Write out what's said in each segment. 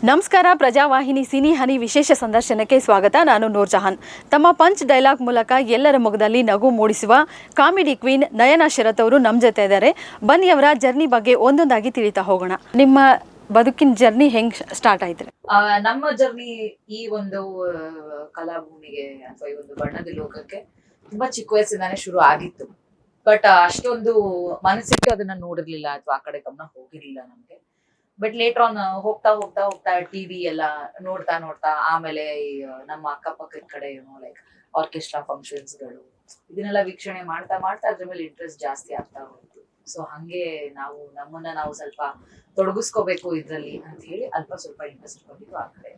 ನಮಸ್ಕಾರ. ಪ್ರಜಾವಾಹಿನಿ ಸಿನಿ ಹನಿ ವಿಶೇಷ ಸಂದರ್ಶನಕ್ಕೆ ಸ್ವಾಗತ. ನಾನು ನೂರ್ ಜಹಾನ್. ತಮ್ಮ ಪಂಚ್ ಡೈಲಾಗ್ ಮೂಲಕ ಎಲ್ಲರ ಮುಖದಲ್ಲಿ ನಗು ಮೂಡಿಸುವ ಕಾಮಿಡಿ ಕ್ವೀನ್ ನಯನಾ ಶರತ್ ಅವರು ನಮ್ಮ ಜೊತೆ ಇದ್ದಾರೆ. ಬನ್ನಿ ಅವರ ಜರ್ನಿ ಬಗ್ಗೆ ಒಂದೊಂದಾಗಿ ತಿಳಿತಾ ಹೋಗೋಣ. ನಿಮ್ಮ ಬದುಕಿನ ಜರ್ನಿ ಹೆಂಗ್ ಸ್ಟಾರ್ಟ್ ಆಯ್ತು? ನಮ್ಮ ಜರ್ನಿ ಈ ಒಂದು ಕಲಾಭೂಮಿಗೆ ಅಥವಾ ಈ ಒಂದು ಬಣ್ಣದ ಲೋಕಕ್ಕೆ ತುಂಬಾ ಚಿಕ್ಕ ವಯಸ್ಸಿಂದಾನೇ ಶುರು ಆಗಿತ್ತು. ಬಟ್ ಅಷ್ಟೊಂದು ಮನಸ್ಸಿಟ್ಟು ಅದನ್ನ ನೋಡಿರ್ಲಿಲ್ಲ ಅಥವಾ ಆ ಕಡೆ ಗಮನ ಹೋಗಿರ್ಲಿಲ್ಲ ನಮ್ಗೆ. ಬಟ್ ಲೇಟರ್ ಆನ್ ಹೋಗ್ತಾ ಹೋಗ್ತಾ ಹೋಗ್ತಾ ಟಿವಿ ಎಲ್ಲ ನೋಡ್ತಾ ನೋಡ್ತಾ ಆಮೇಲೆ ನಮ್ಮ ಅಕ್ಕಪಕ್ಕದ ಕಡೆ ಲೈಕ್ ಆರ್ಕೆಸ್ಟ್ರಾ ಫಂಕ್ಷನ್ಸ್ಗಳು ಇದನ್ನೆಲ್ಲ ವೀಕ್ಷಣೆ ಮಾಡ್ತಾ ಮಾಡ್ತಾ ಅದ್ರ ಮೇಲೆ ಇಂಟ್ರೆಸ್ಟ್ ಜಾಸ್ತಿ ಆಗ್ತಾ ಹೋಯ್ತು. ಸೊ ಹಂಗೆ ನಮ್ಮನ್ನ ನಾವು ಸ್ವಲ್ಪ ತೊಡಗಿಸ್ಕೋಬೇಕು ಇದ್ರಲ್ಲಿ ಅಂತ ಹೇಳಿ ಸ್ವಲ್ಪ ಇಂಟ್ರೆಸ್ಟ್ ಬಂದಿತ್ತು ಆ ಕಡೆ.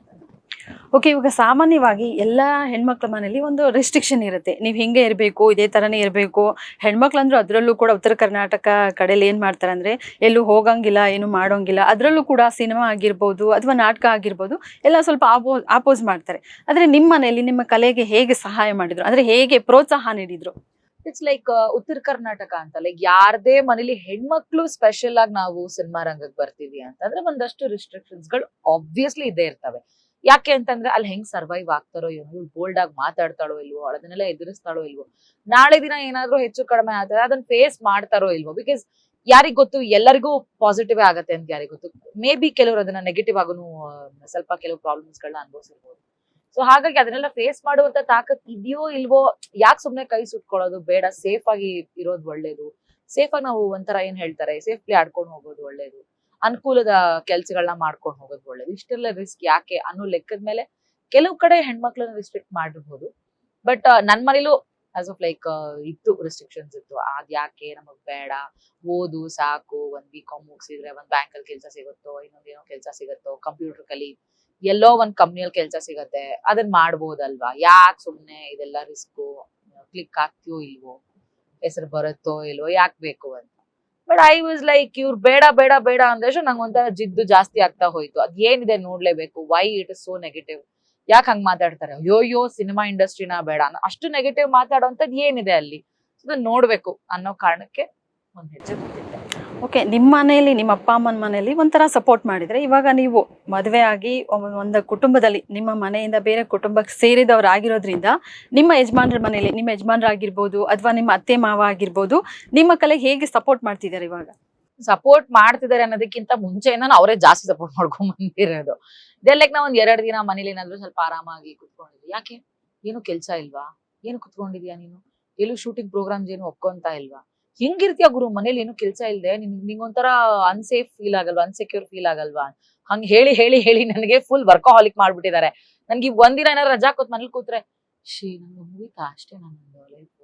ಓಕೆ, ಇವಾಗ ಸಾಮಾನ್ಯವಾಗಿ ಎಲ್ಲ ಹೆಣ್ಮಕ್ಳ ಮನೇಲಿ ಒಂದು ರೆಸ್ಟ್ರಿಕ್ಷನ್ ಇರುತ್ತೆ. ನೀವು ಹಿಂಗೆ ಇರಬೇಕು, ಇದೇ ಥರನೇ ಇರಬೇಕು. ಹೆಣ್ಮಕ್ಳು ಅಂದ್ರೂ ಅದರಲ್ಲೂ ಕೂಡ ಉತ್ತರ ಕರ್ನಾಟಕ ಕಡೆಯಲ್ಲಿ ಏನು ಮಾಡ್ತಾರೆ ಅಂದರೆ ಎಲ್ಲೂ ಹೋಗಂಗಿಲ್ಲ, ಏನು ಮಾಡೋಂಗಿಲ್ಲ. ಅದರಲ್ಲೂ ಕೂಡ ಸಿನಿಮಾ ಆಗಿರ್ಬೋದು ಅಥವಾ ನಾಟಕ ಆಗಿರ್ಬೋದು ಎಲ್ಲ ಸ್ವಲ್ಪ ಆಪೋಸ್ ಮಾಡ್ತಾರೆ. ಆದರೆ ನಿಮ್ಮ ಮನೆಯಲ್ಲಿ ನಿಮ್ಮ ಕಲೆಗೆ ಹೇಗೆ ಸಹಾಯ ಮಾಡಿದ್ರು, ಅಂದರೆ ಹೇಗೆ ಪ್ರೋತ್ಸಾಹ ನೀಡಿದ್ರು? ಇಟ್ಸ್ ಲೈಕ್ ಉತ್ತರ ಕರ್ನಾಟಕ ಅಂತ ಲೈಕ್ ಯಾರದೇ ಮನೇಲಿ ಹೆಣ್ಮಕ್ಳು ಸ್ಪೆಷಲ್ ಆಗಿ ನಾವು ಸಿನಿಮಾ ರಂಗಕ್ಕೆ ಬರ್ತೀವಿ ಅಂತಂದ್ರೆ ಒಂದಷ್ಟು ರಿಸ್ಟ್ರಿಕ್ಷನ್ಸ್ ಗಳು ಆಬ್ವಿಯಸ್ಲಿ ಇದ್ದೇ ಇರ್ತವೆ. ಯಾಕೆ ಅಂತಂದ್ರೆ ಅಲ್ಲಿ ಹೆಂಗ್ ಸರ್ವೈವ್ ಆಗ್ತಾರೋ ಇವನು, ಬೋಲ್ಡ್ ಆಗಿ ಮಾತಾಡ್ತಾಳೋ ಇಲ್ವೋ, ಅದನ್ನೆಲ್ಲ ಎದುರಿಸ್ತಾಳೋ ಇಲ್ವೋ, ನಾಳೆ ದಿನ ಏನಾದ್ರೂ ಹೆಚ್ಚು ಕಡಿಮೆ ಆದ್ರೆ ಅದನ್ನ ಫೇಸ್ ಮಾಡ್ತಾರೋ ಇಲ್ವೋ. ಬಿಕಾಸ್ ಯಾರಿಗ್ ಗೊತ್ತು, ಎಲ್ಲರಿಗೂ ಪಾಸಿಟಿವ್ ಆಗತ್ತೆ ಅಂತ ಯಾರಿಗ್ ಗೊತ್ತು. ಮೇ ಬಿ ಕೆಲವರು ಅದನ್ನ ನೆಗೆಟಿವ್ ಆಗೂ ಸ್ವಲ್ಪ ಕೆಲವು ಪ್ರಾಬ್ಲಮ್ಸ್ ಗಳನ್ನ ಅನುಭವಿಸಿರ್ಬೋದು. ಸೊ ಹಾಗಾಗಿ ಅದನ್ನೆಲ್ಲ ಫೇಸ್ ಮಾಡುವಂತ ತಾಕತ್ ಇದೆಯೋ ಇಲ್ವೋ, ಯಾಕೆ ಸುಮ್ನೆ ಕೈ ಸುಟ್ಕೊಳ್ಳೋದು ಬೇಡ, ಸೇಫ್ ಆಗಿ ಇರೋದು ಒಳ್ಳೇದು. ಸೇಫ್ ಆಗಿ ನಾವು ಒಂಥರ ಏನ್ ಹೇಳ್ತಾರೆ, ಸೇಫ್ಲಿ ಆಡ್ಕೊಂಡು ಹೋಗೋದು ಒಳ್ಳೇದು, ಅನುಕೂಲದ ಕೆಲ್ಸಗಳನ್ನ ಮಾಡ್ಕೊಂಡು ಹೋಗೋದು ಒಳ್ಳೇದು. ಇಷ್ಟೆಲ್ಲ ರಿಸ್ಕ್ ಯಾಕೆ ಅನ್ನೋ ಲೆಕ್ಕದ ಮೇಲೆ ಕೆಲವು ಕಡೆ ಹೆಣ್ಮಕ್ಳನ್ನ ರಿಸ್ಟ್ರಿಕ್ಟ್ ಮಾಡಿರ್ಬೋದು. ಬಟ್ ನನ್ ಮನೇಲೂ ಆಸ್ ಆಫ್ ಲೈಕ್ ಇತ್ತು, ರೆಸ್ಟ್ರಿಕ್ಷನ್ಸ್ ಇತ್ತು. ಅದ್ ಯಾಕೆ ನಮಗ್ ಬೇಡ, ಓದು ಸಾಕು, ಒಂದ್ BCom ಮುಗಿಸಿದ್ರೆ ಒಂದ್ ಬ್ಯಾಂಕ್ ಅಲ್ಲಿ ಕೆಲ್ಸ ಸಿಗುತ್ತೋ, ಇನ್ನೊಂದೇನೋ ಕೆಲ್ಸ ಸಿಗುತ್ತೋ, ಕಂಪ್ಯೂಟರ್ ಕಲಿ, ಎಲ್ಲೋ ಒಂದ್ ಕಂಪ್ನಿಯಲ್ಲಿ ಕೆಲ್ಸ ಸಿಗತ್ತೆ, ಅದನ್ನ ಮಾಡ್ಬೋದಲ್ವಾ, ಯಾಕೆ ಸುಮ್ನೆ ಇದೆಲ್ಲ ರಿಸ್ಕು, ಕ್ಲಿಕ್ ಆಗ್ತೀಯೋ ಇಲ್ವೋ, ಹೆಸರು ಬರುತ್ತೋ ಇಲ್ವೋ, ಯಾಕೆ ಬೇಕು ಅಂತ. ಬಟ್ ಐ ವಾಸ್ ಲೈಕ್ ಇವ್ರು ಬೇಡ ಬೇಡ ಬೇಡ ಅಂದಷ್ಟು ನಂಗೆ ಒಂಥರ ಜಿದ್ದು ಜಾಸ್ತಿ ಆಗ್ತಾ ಹೋಯ್ತು. ಅದ್ ಏನಿದೆ ನೋಡ್ಲೇಬೇಕು, why it is so negative, ಯಾಕೆ ಹಂಗ್ ಮಾತಾಡ್ತಾರೆ, ಅಯ್ಯೋ ಸಿನಿಮಾ ಇಂಡಸ್ಟ್ರಿನ ಬೇಡ, ಅಷ್ಟು ನೆಗೆಟಿವ್ ಮಾತಾಡೋಂಥದ್ದು ಏನಿದೆ ಅಲ್ಲಿ, ಅದನ್ನ ನೋಡ್ಬೇಕು ಅನ್ನೋ ಕಾರಣಕ್ಕೆ ಒಂದ್ ಹೆಜ್ಜೆ ಮುಂದಿದ್ದೆ. ಓಕೆ, ನಿಮ್ಮ ಮನೆಯಲ್ಲಿ, ನಿಮ್ಮ ಅಪ್ಪ ಅಮ್ಮನ ಮನೆಯಲ್ಲಿ ಒಂಥರ ಸಪೋರ್ಟ್ ಮಾಡಿದರೆ, ಇವಾಗ ನೀವು ಮದುವೆ ಆಗಿ ಒಂದು ಕುಟುಂಬದಲ್ಲಿ ನಿಮ್ಮ ಮನೆಯಿಂದ ಬೇರೆ ಕುಟುಂಬಕ್ಕೆ ಸೇರಿದವರಾಗಿರೋದ್ರಿಂದ ನಿಮ್ಮ ಯಜಮಾನ್ರ ಮನೆಯಲ್ಲಿ, ನಿಮ್ಮ ಯಜಮಾನ್ರಾಗಿರ್ಬೋದು ಅಥವಾ ನಿಮ್ಮ ಅತ್ತೆ ಮಾವ ಆಗಿರ್ಬೋದು, ನಿಮ್ಮ ಕಲೆಗೆ ಹೇಗೆ ಸಪೋರ್ಟ್ ಮಾಡ್ತಿದ್ದಾರೆ? ಇವಾಗ ಸಪೋರ್ಟ್ ಮಾಡ್ತಿದ್ದಾರೆ ಅನ್ನೋದಕ್ಕಿಂತ ಮುಂಚೆಯಿಂದ ಅವರೇ ಜಾಸ್ತಿ ಸಪೋರ್ಟ್ ಮಾಡ್ಕೊಂಡ್ ಬಂದಿರೋದು. ಲೈಕ್ ನಾ ಒಂದ್ 2 ದಿನ ಮನೇಲಿ ಏನಾದ್ರು ಸ್ವಲ್ಪ ಆರಾಮಾಗಿ ಕುತ್ಕೊಂಡಿದ್ವಿ. ಯಾಕೆ, ಏನು ಕೆಲ್ಸ ಇಲ್ವಾ, ಏನು ಕುತ್ಕೊಂಡಿದ್ಯಾ ನೀನು, ಎಲ್ಲೂ ಶೂಟಿಂಗ್ ಪ್ರೋಗ್ರಾಮ್ಸ್ ಏನು ಒಪ್ಕೊಂತ ಇಲ್ವಾ, ಹೆಂಗಿರ್ತೀಯ ಗುರು ಮನೇಲಿ ಏನು ಕೆಲ್ಸ ಇಲ್ದೆ, ನಿಂಗೊಂಥರ ಅನ್ಸೇಫ್ ಫೀಲ್ ಆಗಲ್ವಾ, ಅನ್ಸೆಕ್ಯೂರ್ ಫೀಲ್ ಆಗಲ್ವಾ? ಹಂಗ್ ಹೇಳಿ ಹೇಳಿ ಹೇಳಿ ನನಗೆ ಫುಲ್ ವರ್ಕಾಹಾಲಿಕ್ ಮಾಡ್ಬಿಟ್ಟಿದ್ದಾರೆ. ನನ್ಗೆ ಒಂದಿನ ಏನಾದ್ರು ರಜಾ ಕೂತ್ ಮನೇಲಿ ಕೂತ್ರೆ ನನ್ಗೆ ಮುಗಿತಾ ಅಷ್ಟೇ, ನನ್ನ ಲೈಫ್,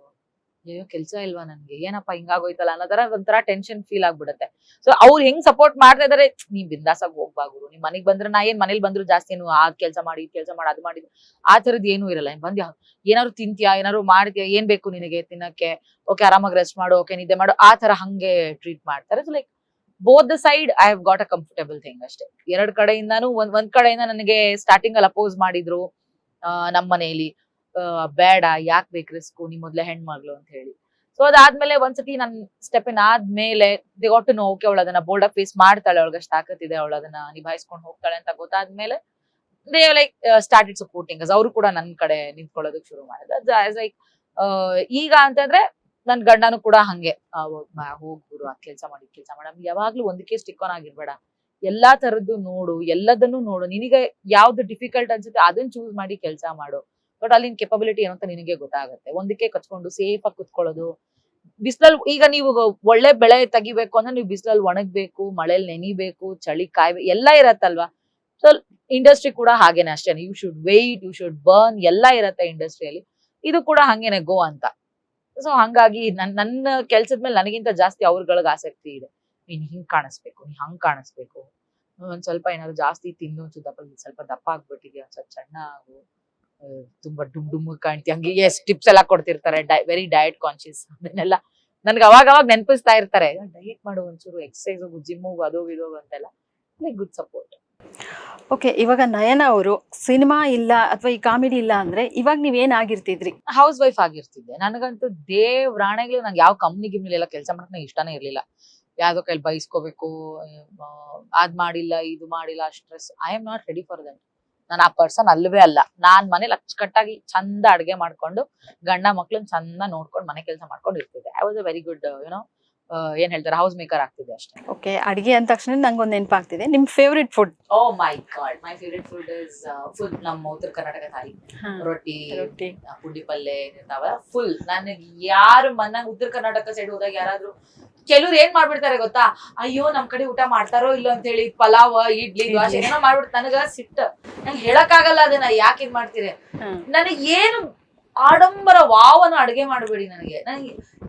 ಅಯ್ಯೋ ಕೆಲ್ಸ ಇಲ್ವಾ ನನ್ಗೆ, ಏನಪ್ಪಾ ಹಿಂಗಾಗೋಯ್ತಲ್ಲ ಅನ್ನೋ ತರ ಒಂಥರ ಟೆನ್ಷನ್ ಫೀಲ್ ಆಗ್ಬಿಡುತ್ತೆ. ಸೊ ಅವ್ರು ಹೆಂಗ್ ಸಪೋರ್ಟ್ ಮಾಡ್ತಾ ಇದಾರೆ, ನೀವ್ ಬಿಂದಾಸಾಗಿ ಹೋಗ್ಬಾ ಗುರು, ನಿಮ್ ಮನೆಗ್ ಬಂದ್ರೆ ನಾ ಏನ್ ಮನೇಲಿ ಬಂದ್ರು ಜಾಸ್ತಿ ಏನು ಆ ಕೆಲ್ಸ ಮಾಡಿ ಈ ಕೆಲ್ಸ ಮಾಡಿ ಅದು ಮಾಡಿದ್ ಆ ತರದ್ ಏನೂ ಇರಲ್ಲ. ಬಂದ್ಯಾ, ಏನಾದ್ರು ತಿಂತ್ಯಾ, ಏನಾದ್ರು ಮಾಡ್ತೀಯಾ, ಏನ್ ಬೇಕು ನಿನಗೆ ತಿನ್ನಕ್ಕೆ, ಓಕೆ ಆರಾಮಾಗಿ ರೆಸ್ಟ್ ಮಾಡು, ಓಕೆ ನಿದ್ದೆ ಮಾಡು, ಆ ತರ ಹಂಗೆ ಟ್ರೀಟ್ ಮಾಡ್ತಾರೆ. So like both the side I have got a comfortable thing ಅಷ್ಟೇ. ಎರಡ್ ಕಡೆಯಿಂದಾನು ಒಂದ್ ಕಡೆಯಿಂದ ನನಗೆ ಸ್ಟಾರ್ಟಿಂಗ್ ಅಲ್ಲಿ ಅಪೋಸ್ ಮಾಡಿದ್ರು ನಮ್ ಮನೇಲಿ, ಬೇಡ ಯಾಕೆ ಬೇಕು ರಿಸ್ಕು, ನಿಮ್ ಮೊದ್ಲೇ ಹೆಣ್ಮಗ್ಳು ಅಂತ ಹೇಳಿ. ಸೊ ಅದಾದ್ಮೇಲೆ ಒಂದ್ಸತಿ ನನ್ ಸ್ಟೆಪ್ ಇನ್ ಆದ್ಮೇಲೆ they got to know, okay ಅವಳು ಅದನ್ನ ಬೋಲ್ಡ್ ಫೇಸ್ ಮಾಡ್ತಾಳೆ, ಅವಳಿಗೆ ತಾಕತ್ತಿದೆ, ಅವಳು ಅದನ್ನ ನಿಭಾಯಿಸ್ಕೊಂಡು ಹೋಗ್ತಾಳೆ ಅಂತ ಗೊತ್ತಾದ್ಮೇಲೆ they like started supporting us. ಅವರು ಕೂಡ ನನ್ ಕಡೆ ನಿಂತ್ಕೊಳ್ಳೋದಕ್ಕೆ ಶುರು ಮಾಡಿದ್ರು. ಲೈಕ್ ಈಗ ಅಂತಂದ್ರೆ ನನ್ ಗಂಡನು ಕೂಡ ಹಂಗೆ, ಹೋಗ್ಬಿಡು, ಆ ಕೆಲ್ಸ ಮಾಡಿ ಕೆಲ್ಸ ಮಾಡ, ಯಾವಾಗ್ಲೂ ಒಂದಕ್ಕೆ ಸ್ಟಿಕ್ ಆನ್ ಆಗಿರ್ಬೇಡ, ಎಲ್ಲಾ ತರದ್ದು ನೋಡು, ಎಲ್ಲದನ್ನು ನೋಡು, ನಿನಗೆ ಯಾವ್ದು ಡಿಫಿಕಲ್ಟ್ ಅನ್ಸುತ್ತೆ ಅದನ್ನ ಚೂಸ್ ಮಾಡಿ ಕೆಲ್ಸ ಮಾಡು. ಬಟ್ ಅಲ್ಲಿ ಕೆಪಬಿಲಿಟಿ ಏನಂತ ನಿನಗೆ ಗೊತ್ತಾಗುತ್ತೆ. ಒಂದಕ್ಕೆ ಕಚ್ಕೊಂಡು ಸೇಫ್ ಆಗಿ ಕುತ್ಕೊಳ್ಳೋದು, ಬಿಸಿಲಲ್ಲಿ ಈಗ ನೀವು ಒಳ್ಳೆ ಬೆಳೆ ತೆಗಿಬೇಕು ಅಂದ್ರೆ ನೀವು ಬಿಸಿಲಲ್ಲಿ ಒಣಗ್ಬೇಕು, ಮಳೆಯಲ್ಲಿ ನೆನಿಬೇಕು, ಚಳಿ ಕಾಯ್ಬೇಕು, ಎಲ್ಲ ಇರತ್ತಲ್ವಾ. ಸೊ ಇಂಡಸ್ಟ್ರಿ ಕೂಡ ಹಾಗೇನೆ ಅಷ್ಟೇ, you should wait, you should burn, ಎಲ್ಲ ಇರತ್ತೆ ಇಂಡಸ್ಟ್ರಿಯಲ್ಲಿ. ಇದು ಕೂಡ ಹಂಗೇನೆ ಗೋ ಅಂತ. ಸೊ ಹಂಗಾಗಿ ನನ್ನ ಕೆಲ್ಸದ ಮೇಲೆ ನನಗಿಂತ ಜಾಸ್ತಿ ಅವ್ರಗಳಿಗೆ ಆಸಕ್ತಿ ಇದೆ. ನೀನ್ ಹಿಂಗ್ ಕಾಣಿಸ್ಬೇಕು, ನೀನ್ ಹಂಗ್ ಕಾಣಿಸ್ಬೇಕು, ಒಂದ್ ಸ್ವಲ್ಪ ಏನಾದ್ರು ಜಾಸ್ತಿ ತಿನ್ನು, ಸ್ವಲ್ಪ ದಪ್ಪ ಆಗ್ಬಿಟ್ಟಿದ್ಯಾ, ಒಂದ್ ಸ್ವಲ್ಪ ಸಣ್ಣ ಆಗು, ತುಂಬಾ ಡುಮ್ ಕಾಣ್ತಿ, ಹಂಗೆ ಎಷ್ಟ್ ಟಿಪ್ಸ್ ಎಲ್ಲ ಕೊಡ್ತಿರ್ತಾರೆ, ವೆರಿ ಡಯಟ್ ಕಾನ್ಶಿಯಸ್. ಅದನ್ನೆಲ್ಲ ನನ್ಗೆ ಅವಾಗ ನೆನಪಿಸ್ತಾ ಇರ್ತಾರೆ, ಡಯಟ್ ಮಾಡು, ಒಂಚೂರು ಎಕ್ಸರ್ಸೈಸ್, ಜಿಮ್ ಅದು ಇದು ಅಂತೆಲ್ಲ. Like good support. ಓಕೆ, ಇವಾಗ ನಯನಾ ಅವರು ಸಿನಿಮಾ ಇಲ್ಲ ಅಥವಾ ಈ ಕಾಮಿಡಿ ಇಲ್ಲ ಅಂದ್ರೆ ಇವಾಗ ನೀವ್ ಏನಾಗಿರ್ತಿದ್ರಿ? House wife ಆಗಿರ್ತಿದ್ದೆ. ನನಗಂತೂ ದೇವ್ರಾಣೆಗಳು ನಂಗೆ ಯಾವ ಕಂಪ್ನಿ ಗಿಮ್ನಿ ಎಲ್ಲ ಕೆಲಸ ಮಾಡಕ್ ನಂಗೆ ಇಷ್ಟನೇ ಇರ್ಲಿಲ್ಲ. ಯಾವ್ದೋ ಕೈಲಿ ಬೈಸ್ಕೋಬೇಕು, ಅದ್ ಮಾಡಿಲ್ಲ ಇದು ಮಾಡಿಲ್ಲ, stress. I am not ready for that. ನಾನು ಆ ಪರ್ಸನ್ ಅಲ್ವೇ ಅಲ್ಲ. ನಾನ್ ಮನೇಲಿ ಅಚ್ಚುಕಟ್ಟಾಗಿ ಚಂದ ಅಡ್ಗೆ ಮಾಡ್ಕೊಂಡು ಗಂಡ ಮಕ್ಳನ್ನ ಚಂದ ನೋಡ್ಕೊಂಡು ಮನೆ ಕೆಲಸ ಮಾಡ್ಕೊಂಡು ಇರ್ತಿದ್ದೆ. I was a very good ಏನ್ ಹೇಳ್ತಾರೆ ಹೌಸ್ ಮೇಕರ್ ಆಗ್ತಿದೆ ಅಷ್ಟೇ. ಓಕೆ, ಅಡಿಗೆ ಅಂದ ತಕ್ಷಣ ನಂಗೊಂದು ನೆನಪಾಗ್ತಿದೆ, ನಿಮ್ favourite food? Oh my god, my favourite food is full ನಮ್ಮ ಉತ್ತರ ಕರ್ನಾಟಕ ಥಾಲಿ. ರೊಟ್ಟಿ, ಪುಂಡಿ ಪಲ್ಲೆ ಏನಿರ್ತಾವ ಫುಲ್. ನನಗೆ ಯಾರು ನಂಗೆ ಉತ್ತರ ಕರ್ನಾಟಕ ಸೈಡ್ ಹೋದಾಗ ಯಾರಾದ್ರೂ ಕೆಲವ್ರು ಏನ್ ಮಾಡ್ಬಿಡ್ತಾರೆ ಗೊತ್ತಾ, ಅಯ್ಯೋ ನಮ್ ಕಡೆ ಊಟ ಮಾಡ್ತಾರೋ ಇಲ್ಲ ಅಂತ ಹೇಳಿ ಪಲಾವ್ ಇಡ್ಲಿ ದೋಸೆ ಏನೋ ಮಾಡ್ಬಿಡ್ತಾರೆ. ನನಗ ಸಿಟ್ಟ, ನಂಗೆ ಹೇಳಕ್ ಆಗಲ್ಲ ಅದನ್ನ ಯಾಕೆ ಇದ್ ಮಾಡ್ತೀರಿ. ನನಗೆ ಏನು ಆಡಂಬರ ವಾವನ ಅಡುಗೆ ಮಾಡಬೇಡಿ. ನನಗೆ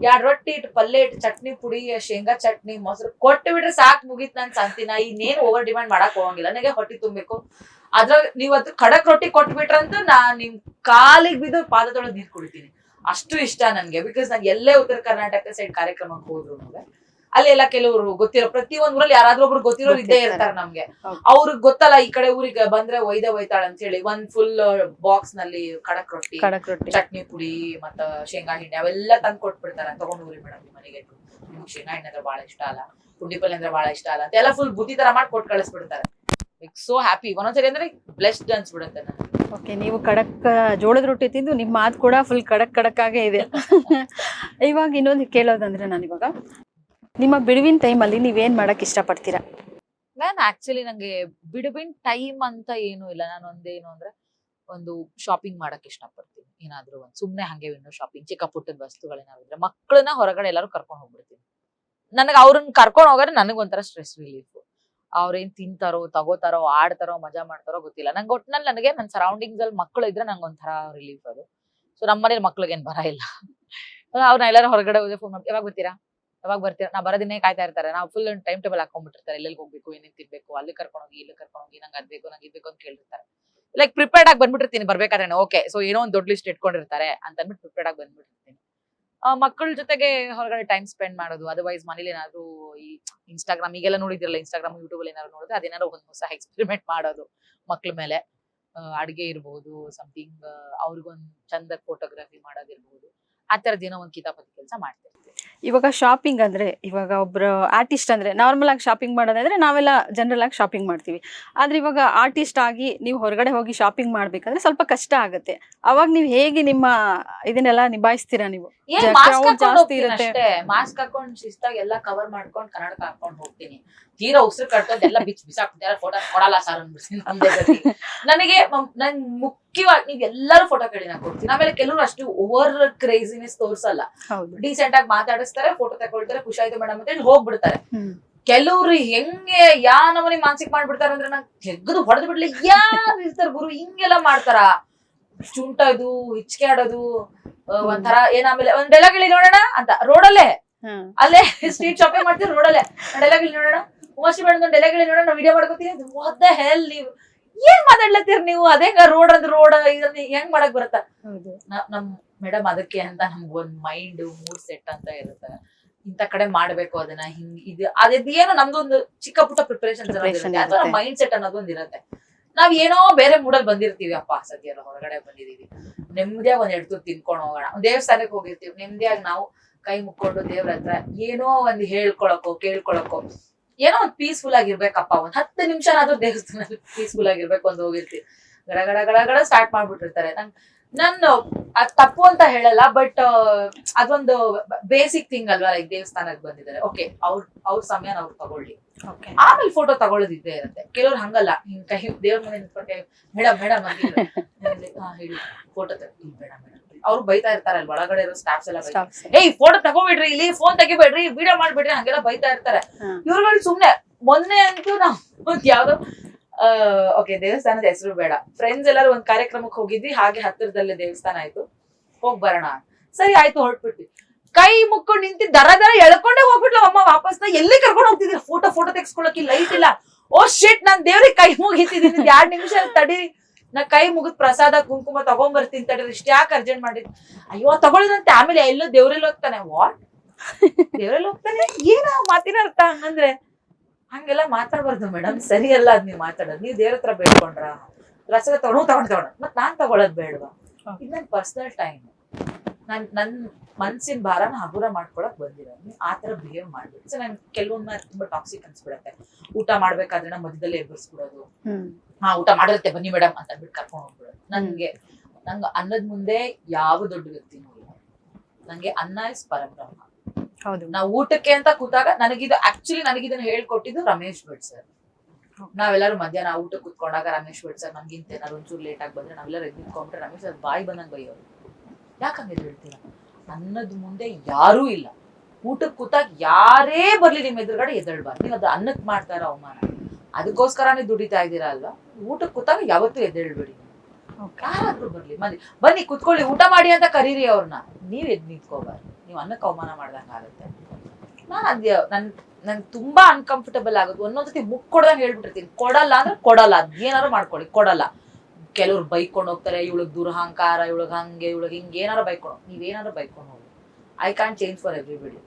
2 ರೊಟ್ಟಿ ಇಟ್ಟು ಪಲ್ಯ ಇಟ್ಟು ಚಟ್ನಿ ಪುಡಿ ಶೇಂಗಾ ಚಟ್ನಿ ಮೊಸರು ಕೊಟ್ಟು ಬಿಟ್ರೆ ಸಾಕ್ ಮುಗೀತ್ ನನ್ ಸಂತಿನ. ಇನ್ನೇನು ಓವರ್ ಡಿಮ್ಯಾಂಡ್ ಮಾಡಕ್ ಹೋಗಂಗಿಲ್ಲ. ನನಗೆ ಹೊಟ್ಟಿ ತುಂಬಬೇಕು. ಅದ್ರಾಗ ನೀವತ್ತು ಖಡಕ್ ರೊಟ್ಟಿ ಕೊಟ್ಬಿಟ್ರಂತೂ ನಿಮ್ ಕಾಲಿಗೆ ಬಿದ್ದು ಪಾದ ತೊಳೆದು ನೀರ್ ಕುಡಿತೀನಿ. ಅಷ್ಟು ಇಷ್ಟ ನನ್ಗೆ. ಬಿಕಾಸ್ ನಾನು ಎಲ್ಲೇ ಉತ್ತರ ಕರ್ನಾಟಕ ಸೈಡ್ ಕಾರ್ಯಕ್ರಮಕ್ಕೆ ಹೋದ್ರು ಅಲ್ಲಿ ಎಲ್ಲ ಕೆಲವರು ಗೊತ್ತಿರೋ, ಪ್ರತಿ ಒಂದ್ ಊರಲ್ಲಿ ಯಾರಾದ್ರೂ ಒಬ್ರು ಗೊತ್ತಿರೋರು ಇದ್ದೇ ಇರ್ತಾರೆ ನಮ್ಗೆ. ಅವ್ರಿಗೆ ಗೊತ್ತಲ್ಲ ಈ ಕಡೆ ಊರಿಗೆ ಬಂದ್ರೆ ಒಯ್ತಾಳ ಅಂತ ಹೇಳಿ ಒಂದ್ ಫುಲ್ ಬಾಕ್ಸ್ ನಲ್ಲಿ ಕಡಕ್ ರೊಟ್ಟಿ, ಚಟ್ನಿ ಪುಡಿ ಮತ್ತ ಶೇಂಗಾ ಹಿಂಡಿ ಅವೆಲ್ಲ ತಂದ್ ಕೊಟ್ಬಿಡ್ತಾರ. ತಗೊಂಡೂರಿ ಮೇಡಮ್ ಮನೆಗೆ, ನಿಮ್ಗೆ ಶೇಂಗಾ ಹಿಂಡಿ ಅಂದ್ರೆ ಬಹಳ ಇಷ್ಟ ಅಲ್ಲ, ಪುಂಡಿ ಪಲ್ಯ ಅಂದ್ರೆ ಬಹಳ ಇಷ್ಟ ಅಲ್ಲ ಅಂತ ಎಲ್ಲ ಫುಲ್ ಬುದ್ಧಿ ತರ ಮಾಡಿ ಕೊಟ್ಟು ಕಳಿಸ್ಬಿಡ್ತಾರೆ. So happy. ಒಂದೊಂದ್ಸರಿ ಅಂದ್ರೆ ಬ್ಲೆಸ್ಡ್ ಅನ್ಸ್ಬಿಡುತ್ತೆ ನನಗೆ. ಓಕೆ, ನೀವು ಖಡಕ್ ಜೋಳದ ರೊಟ್ಟಿ ತಿಂದು ನಿಮ್ಮ ಮಾತು ಕೂಡ ಫುಲ್ ಖಡಕ್ ಆಗೇ ಇದೆ. ಇವಾಗ ಇನ್ನೊಂದು ಕೇಳೋದಂದ್ರೆ, ನಾನಿವಾಗ ನಿಮ್ಮ ಬಿಡುವಿನ ಟೈಮಲ್ಲಿ ನೀವೇನ್ ಮಾಡಕ್ ಇಷ್ಟಪಡ್ತೀರಾ? ನಾನು ಆಕ್ಚುಲಿ ನಂಗೆ ಬಿಡುವಿನ ಟೈಮ್ ಅಂತ ಏನು ಇಲ್ಲ. ನಾನು ಒಂದೇನು ಅಂದ್ರೆ ಒಂದು ಶಾಪಿಂಗ್ ಮಾಡಕ್ ಇಷ್ಟಪಡ್ತೀನಿ. ಏನಾದ್ರು ಒಂದ್ ಸುಮ್ನೆ ಹಂಗೆ ವಿಂಡೋ ಶಾಪಿಂಗ್, ಚಿಕ್ಕ ಪುಟ್ಟದ ವಸ್ತುಗಳೇನಾದ್ರು. ಮಕ್ಕಳನ್ನ ಹೊರಗಡೆ ಎಲ್ಲಾರು ಕರ್ಕೊಂಡು ಹೋಗ್ಬಿಡ್ತೀನಿ. ನನಗೆ ಅವ್ರನ್ನ ಕರ್ಕೊಂಡು ಹೋಗೋದ್ರೆ ನನಗ್ ಒಂಥರ ಸ್ಟ್ರೆಸ್ ರಿಲೀಫ್. ಅವ್ರೇನ್ ತಿಂತಾರೋ ತಗೋತಾರೋ ಆಡ್ತಾರೋ ಮಜಾ ಮಾಡ್ತಾರೋ ಗೊತ್ತಿಲ್ಲ. ನಂಗೆ ಒಟ್ನಲ್ಲಿ ನನಗೆ ನನ್ನ ಸರೌಂಡಿಂಗ್ಸ್ ಅಲ್ಲಿ ಮಕ್ಕಳು ಇದ್ರೆ ನಂಗೆ ಒಂಥರ ರಿಲೀಫ್ ಅದು. ಸೊ ನಮ್ಮ ಮನೇಲಿ ಮಕ್ಳಿಗೇನ್ ಬರ ಇಲ್ಲ. ಅವ್ರನ್ನ ಎಲ್ಲಾರು ಹೊರಗಡೆ ಹೋದ್ರೆ ಫೋನ್ ಮಾಡಿ ಯಾವಾಗ ಬರ್ತೀರಾ ನಾ ಬರೋದಿನ್ನೇ ಕಾಯ್ತಾ ಇರ್ತಾರೆ. ನಾವು ಫುಲ್ ಟೈಮ್ ಟೇಬಲ್ ಹಾಕೊಂಡ್ಬಿಟ್ಟಿರ್ತಾರೆ. ಎಲ್ಲೆಲ್ಲಿ ಹೋಗ್ಬೇಕು, ಏನೇನ್ ತಿನ್ಬೇಕು, ಅಲ್ಲಿ ಕರ್ಕೊಂಡೋಗಿ ಇಲ್ಲಿ ಕರ್ಕೊಂಡೋಗಿ, ನಂಗೆ ಅದ್ಬೇಕು ನಂಗೆ ಇದ್ಬೇಕು ಅಂತ ಕೇಳಿರ್ತಾರೆ. ಲೈಕ್ ಪ್ರಿಪೇರ್ಡ್ ಆಗಿ ಬಂದ್ಬಿಟ್ಟಿರ್ತೀನಿ ಬರ್ಬೇಕಾದ್ರೆ. ಓಕೆ, ಸೊ ಏನೋ ಒಂದು ದೊಡ್ಡ ಲಿಸ್ಟ್ ಇಟ್ಕೊಂಡಿರ್ತಾರೆ ಅಂತ ಅಂದ್ಬಿಟ್ಟು ಪ್ರಿಪೇರ್ಡ್ ಆಗಿ ಬಂದ್ಬಿಟ್ಟಿರ್ತೀನಿ. ಮಕ್ಕಳ ಜೊತೆಗೆ ಹೊರಗಡೆ ಟೈಮ್ ಸ್ಪೆಂಡ್ ಮಾಡೋದು. ಅದರ್ವೈಸ್ ಮನೇಲಿ ಏನಾದ್ರು ಈ ಇನ್ಸ್ಟಾಗ್ರಾಮ್ ಈಗೆಲ್ಲ ನೋಡಿದಿರಲ್ಲ, ಇನ್ಸ್ಟಾಗ್ರಾಮ್ ಯೂಟ್ಯೂಬ್ ಅಲ್ಲಿ ಏನಾದ್ರು ನೋಡಿದ್ರೆ ಅದೇನಾದ್ರು ಒಂದು ಹೊಸ ಎಕ್ಸ್ಪೆರಿಮೆಂಟ್ ಮಾಡೋದು ಮಕ್ಳ ಮೇಲೆ. ಅಡ್ಗೆ ಇರ್ಬಹುದು, ಸಮಥಿಂಗ್ ಅವ್ರಿಗೊಂದು ಚಂದ ಫೋಟೋಗ್ರಫಿ ಮಾಡೋದಿರ್ಬಹುದು. ಆ ತರದ್ ಏನೋ ಒಂದು ಕಿತಾಪತಿ ಕೆಲಸ ಮಾಡ್ತಿರ್ತೀವಿ. ಇವಾಗ ಶಾಪಿಂಗ್ ಅಂದ್ರೆ, ಇವಾಗ ಒಬ್ರು ಆರ್ಟಿಸ್ಟ್ ಅಂದ್ರೆ ನಾರ್ಮಲ್ ಆಗಿ ಶಾಪಿಂಗ್ ಮಾಡೋದಾದ್ರೆ ನಾವೆಲ್ಲ ಜನರಲ್ ಆಗಿ ಶಾಪಿಂಗ್ ಮಾಡ್ತೀವಿ. ಆದ್ರೆ ಇವಾಗ ಆರ್ಟಿಸ್ಟ್ ಆಗಿ ನೀವು ಹೊರಗಡೆ ಹೋಗಿ ಶಾಪಿಂಗ್ ಮಾಡ್ಬೇಕಂದ್ರೆ ಸ್ವಲ್ಪ ಕಷ್ಟ ಆಗುತ್ತೆ. ಅವಾಗ ನೀವು ಹೇಗೆ ನಿಮ್ಮ ಇದನ್ನೆಲ್ಲ ನಿಭಾಯಿಸ್ತೀರಾ? ನೀವು ಜಾಸ್ತಿ ಇರುತ್ತೆ, ಮಾಸ್ಕ್ ಹಾಕೊಂಡ್ ಶಿಸ್ತಾಗಿ ಎಲ್ಲ ಕವರ್ ಮಾಡ್ಕೊಂಡು ಕನ್ನಡಕ ಹಾಕೊಂಡ್ ಹೋಗ್ತೀನಿ. ತೀರಾ ಉಸಿರು ಕಟ್ಟೋದ್ ಎಲ್ಲ ಬಿಸಾಕ್ತಿದ್ದಾರೆ. ಫೋಟೋ ಕೊಡಲ್ಲ ಸರ್ ಅಂದ್ಬಿಡ್ತೀನಿ. ನನಗೆ ನನ್ ಮುಖ್ಯವಾಗಿ ನೀವ್ ಎಲ್ಲರೂ ಫೋಟೋ ಕೇಳಿ ನಾ ಕೊಡ್ತೀನಿ. ಆಮೇಲೆ ಕೆಲವರು ಅಷ್ಟು ಓವರ್ ಕ್ರೇಜಿನೆಸ್ ತೋರ್ಸಲ್ಲ. ಡೀಸೆಂಟ್ ಆಗಿ ಮಾತಾಡಿಸ್ತಾರೆ, ಫೋಟೋ ತಗೊಳ್ತಾರೆ, ಖುಷಿ ಆಯ್ತು ಮೇಡಮ್ ಅಂತ ಹೇಳಿ ಹೋಗ್ಬಿಡ್ತಾರೆ. ಕೆಲವ್ರು ಹೆಂಗೆ ನಮ್ಮನೆ ಮಾನಸಿಕ ಮಾಡ್ಬಿಡ್ತಾರ ಅಂದ್ರೆ ನಂಗೆ ತೆಗೆದು ಹೊಡೆದ್ ಬಿಡ್ಲಿ ಯಾರು ಇರ್ತಾರ ಗುರು ಹಿಂಗೆಲ್ಲ ಮಾಡ್ತಾರ. ಚುಂಟ ಇದು ಹಿಚ್ಕೆ ಆಡೋದು ಒಂಥರ ಆಮೇಲೆ ಒಂದ್ ಡೈಲಾಗ್ ಹೇಳಿ ನೋಡೋಣ ಅಂತ ರೋಡಲ್ಲೇ, ಅಲ್ಲೇ ಸ್ಟ್ರೀಟ್ ಶಾಪಿಂಗ್ ಮಾಡ್ತೀವಿ ರೋಡಲ್ಲೇ ಡೈಲಾಗ್ ಹೇಳಿ ನೋಡೋಣ, ಉಮಾಶ್ರೀ ಮೇಡಮ್ ಡೈಲಾಗ್ ಹೇಳಿ ನೋಡೋಣ, ನಾವು ವಿಡಿಯೋ ಮಾಡ್ಕೋತೀವಿ. ವಾಟ್ ದ ಹೆಲ್ ನೀವು ಏನ್ ಮಾತಾಡ್ಲತ್ತೀರಿ ನೀವು? ಅದೇ ರೋಡ್ ಅಂದ್ರೆ ರೋಡ್ ಇದನ್ನ ಹೆಂಗ್ ಮಾಡಕ್ ಬರತ್ತ? ನಮ್ ಮೇಡಮ್ ಅದಕ್ಕೆ ಅಂತ ನಮ್ಗೊಂದ್ ಮೈಂಡ್ ಮೂಡ್ ಸೆಟ್ ಅಂತ ಇರುತ್ತೆ. ಇಂತ ಕಡೆ ಮಾಡ್ಬೇಕು ಅದನ್ನ ಹಿಂಗ್ ಇದು ಅದೇನೋ ನಮ್ದೊಂದು ಚಿಕ್ಕ ಪುಟ್ಟ ಪ್ರಿಪರೇಷನ್ ಅಥವಾ ಮೈಂಡ್ ಸೆಟ್ ಅನ್ನೋದೊಂದ್ ಇರತ್ತೆ. ನಾವ್ ಏನೋ ಬೇರೆ ಮೂಡಲ್ಲಿ ಬಂದಿರ್ತೀವಿ. ಅಪ್ಪ ಸದ್ಯ ಹೊರಗಡೆ ಬಂದಿದೀವಿ, ನೆಮ್ಮದಿಯಾಗಿ ಒಂದ್ ಎಡ್ತು ತಿನ್ಕೊಂಡು ಹೋಗೋಣ. ದೇವಸ್ಥಾನಕ್ಕೆ ಹೋಗಿರ್ತೀವಿ, ನೆಮ್ಮದಿಯಾಗಿ ನಾವು ಕೈ ಮುಕ್ಕೊಂಡು ದೇವ್ರ ಹತ್ರ ಏನೋ ಒಂದ್ ಹೇಳ್ಕೊಳಕೋ ಕೇಳ್ಕೊಳಕೋ ಏನೋ ಒಂದ್ ಪೀಸ್ಫುಲ್ ಆಗಿರ್ಬೇಕಪ್ಪ. ಒಂದ್ 10 ನಿಮಿಷನಾದ್ರೂ ದೇವಸ್ಥಾನದಲ್ಲಿ ಪೀಸ್ಫುಲ್ ಆಗಿರ್ಬೇಕು ಅಂತ ಹೋಗಿರ್ತೀವಿ. ಗಡ ಗಡ ಗಡ ಸ್ಟಾರ್ಟ್ ಮಾಡ್ಬಿಟ್ಟಿರ್ತಾರೆ. ನಾನು ಅದ್ ತಪ್ಪು ಅಂತ ಹೇಳಲ್ಲ, ಬಟ್ ಅದೊಂದು ಬೇಸಿಕ್ ಥಿಂಗ್ ಅಲ್ವಾ. ಲೈಕ್ ದೇವಸ್ಥಾನಕ್ಕೆ ಬಂದಿದ್ದಾರೆ, ಓಕೆ ಅವ್ರ ಸಮಯನ ಅವ್ರು ತಗೊಳ್ಳಿ, ಆಮೇಲೆ ಫೋಟೋ ತಗೊಳ್ಳೋದಿದ್ದೇ ಇರುತ್ತೆ. ಕೆಲವ್ರು ಹಂಗಲ್ಲ, ಹಿಂಗ್ ಕೈ ದೇವ್ರ ಮನೆ ನಿಂತ್ಕೊಂಡೆ ಮೇಡಮ್ ಮೇಡಮ್ ಹೇಳಿ ಫೋಟೋ ತಗೊಳ್ಳಿ ಬೇಡ ಮೇಡಮ್. ಅವ್ರು ಬೈತಾ ಇರ್ತಾರಲ್ಲ ಒಳಗಡೆ ಇರೋ ಸ್ಟಾಫ್ಸ್ ಎಲ್ಲ, ಏಯ್ ಫೋಟೋ ತಗೋಬಿಡ್ರಿ, ಇಲ್ಲಿ ಫೋನ್ ತೆಗಿಬೇಡ್ರಿ, ವಿಡಿಯೋ ಮಾಡ್ಬಿಡ್ರಿ, ಹಂಗೆಲ್ಲ ಬೈತಾ ಇರ್ತಾರೆ. ಇವ್ರುಗಳು ಸುಮ್ನೆ. ಮೊನ್ನೆ ಅಂತೂ ನಾವು ಯಾವ್ದೋ ಓಕೆ ದೇವಸ್ಥಾನದ ಹೆಸರು ಬೇಡ, ಫ್ರೆಂಡ್ಸ್ ಎಲ್ಲಾರು ಒಂದ್ ಕಾರ್ಯಕ್ರಮಕ್ಕೆ ಹೋಗಿದ್ವಿ. ಹಾಗೆ ಹತ್ತಿರದಲ್ಲೇ ದೇವಸ್ಥಾನ ಆಯ್ತು, ಹೋಗ್ ಬರೋಣ ಸರಿ ಆಯ್ತು ಹೊರಟ್ಬಿಟ್ವಿ. ಕೈ ಮುಕ್ಕೊಂಡು ನಿಂತಿ ದರ ಎಳ್ಕೊಂಡೆ ಹೋಗ್ಬಿಟ್ಲ ಅಮ್ಮ ವಾಪಸ್. ಎಲ್ಲಿ ಕರ್ಕೊಂಡು ಹೋಗ್ತಿದ್ರಿ? ಫೋಟೋ ತೆಗ್ಸ್ಕೊಳಕ್ಕೆ ಲೈಟ್ ಇಲ್ಲ. ಓ ಶಿಟ್, ನಾನ್ ದೇವ್ರಿಗೆ ಕೈ ಮುಗಿತಿದ್ದೀನಿ, 2 ನಿಮಿಷ ತಡೀರಿ, ನಾ ಕೈ ಮುಗಿದ್ ಪ್ರಸಾದ ಕುಂಕುಮ ತಗೊಂಡ್ಬರ್ತೀನಿ ತಡೀರಿ, ಇಷ್ಟ ಯಾಕೆ ಅರ್ಜೆಂಟ್ ಮಾಡಿದ್? ಅಯ್ಯೋ ತಗೊಳಿದಂತೆ. ಆಮೇಲೆ ಎಲ್ಲೋ ದೇವ್ರಲ್ಲಿ ಹೋಗ್ತಾನೆ. ವಾಟ್ ದೇವ್ರಲ್ಲಿ ಹೋಗ್ತಾನೆ? ಏನ ಮಾತಿನ ಅರ್ಥ ಹಂಗಂದ್ರೆ? ಹಂಗೆಲ್ಲ ಮಾತಾಡ್ಬಾರ್ದು ಮೇಡಮ್, ಸರಿ ಅಲ್ಲ ಅದ್ ನೀವ್ ಮಾತಾಡೋದು. ನೀವ್ ದೇವ್ರ ಹತ್ರ ಬೇಡ್ಕೊಂಡ್ರ ಪ್ರಸಾದ ತಗೊಂಡ್ ಮತ್ ನಾನ್ ತಗೊಳೋದ್ ಬೇಡವಾ? ಇದು ನನ್ ಪರ್ಸನಲ್ ಟೈಮ್. ನನ್ ಮನ್ಸಿನ ಭಾರನ ಹಗುರ ಮಾಡ್ಕೊಳಕ್ ಬಂದಿರೋದು ಆ ತರ ಬಿಹೇವ್ ಮಾಡ್ಬಿಟ್ಟು ಸೊ ನನ್ ಕೆಲವೊಮ್ಮೆ ತುಂಬಾ ಟಾಕ್ಸಿಕ್ ಅನ್ಸ್ಬಿಡತ್ತೆ. ಊಟ ಮಾಡ್ಬೇಕಾದ್ರೆ ನಾ ಮಧ್ಯದಲ್ಲೇ ಎಬ್ಬರಿಸ್ಬಿಡೋದು, ಊಟ ಮಾಡಿರುತ್ತೆ ಬನ್ನಿ ಮೇಡಮ್ ಅಂತ ಅಂದ್ಬಿಟ್ಟು ಕರ್ಕೊಂಡು ಹೋಗ್ಬಿಡೋದು. ನಂಗೆ ಅನ್ನದ ಮುಂದೆ ಯಾವ ದೊಡ್ಡ ವ್ಯಕ್ತಿನೂ ಇಲ್ಲ. ನಂಗೆ ಅನ್ನ ಇಸ್ ಪರಬ್ರಹ್ಮ. ಹೌದು. ನಾವು ಊಟಕ್ಕೆ ಅಂತ ಕೂತಾಗ ನನಗಿದನ್ನ ಹೇಳ್ಕೊಟ್ಟಿದ್ದು ರಮೇಶ್ ಭಟ್ ಸರ್. ನಾವೆಲ್ಲರೂ ಮಧ್ಯಾಹ್ನ ಊಟ ಕುತ್ಕೊಂಡಾಗ ರಮೇಶ್ ಭಟ್ ಸರ್ ನಮ್ಗಿಂತ ಏನಾದ್ರು ಒಂಚೂರು ಲೇಟ್ ಆಗಿ ಬಂದ್ರೆ ನಾವೆಲ್ಲರೂ ಎದ್ದು ನಿಂತ್ಕೊಂಡ್ರೆ ರಮೇಶ್ ಸರ್ ಬಾಯಿ ಬಂದಂಗ್ ಬೈಯೋರು. ಯಾಕಂಗೆ ಹೇಳ್ತೀರಾ? ಅನ್ನದ ಮುಂದೆ ಯಾರೂ ಇಲ್ಲ. ಊಟಕ್ಕೆ ಕೂತಾಗ ಯಾರೇ ಬರ್ಲಿ ನಿಮ್ ಎದುರುಗಡೆ ಎದ್ದೇಳ್ಬಾರ್ದು. ನೀವು ಅದು ಅನ್ನಕ್ ಮಾಡ್ತಾರ ಅವಮಾನ, ಅದಕ್ಕೋಸ್ಕರನೇ ದುಡಿತಾ ಇದ್ದೀರಾ ಅಲ್ವಾ? ಊಟಕ್ಕೆ ಕೂತಾಗ ಯಾವತ್ತೂ ಎದ್ದೇಳ್ಬೇಡಿ. ಯಾರಾದ್ರೂ ಬರ್ಲಿ ಬನ್ನಿ ಕುತ್ಕೊಳ್ಳಿ ಊಟ ಮಾಡಿ ಅಂತ ಕರೀರಿ ಅವ್ರನ್ನ. ನೀವ್ ಎದ್ ನಿಂತ್ಕೋಬಾರ್ದು. ನೀವು ಅನ್ನಕ್ಕೆ ಅವಮಾನ ಮಾಡ್ದಂಗ ಆಗುತ್ತೆ. ನನ್ ತುಂಬಾ ಅನ್ಕಂಫರ್ಟಬಲ್ ಆಗುತ್ತೆ. ಒಂದೊಂದ್ಸತಿ ಮುಕ್ ಕೊಡ್ದಂಗ್ ಹೇಳ್ಬಿಟ್ಟಿರ್ತೀನಿ, ಕೊಡಲ್ಲ ಅಂದ್ರೆ ಕೊಡಲ್ಲ, ಅದೇನಾರು ಮಾಡ್ಕೊಳ್ಳಿ, ಕೊಡಲ್ಲ. ಕೆಲವ್ರು ಬೈಕೊಂಡು ಹೋಗ್ತಾರೆ, ಇವಳಿಗೆ ದುರಹಂಕಾರ, ಇವಳಿಗೆ ಹಂಗೆ ಇವಳಿಗೆ ಹಿಂಗೆ ಏನಾರು ಬೈಕೊಂಡು. ನೀವೇನಾರು ಬೈಕೊಂಡು ಹೋಗಿ. I can change for everybody.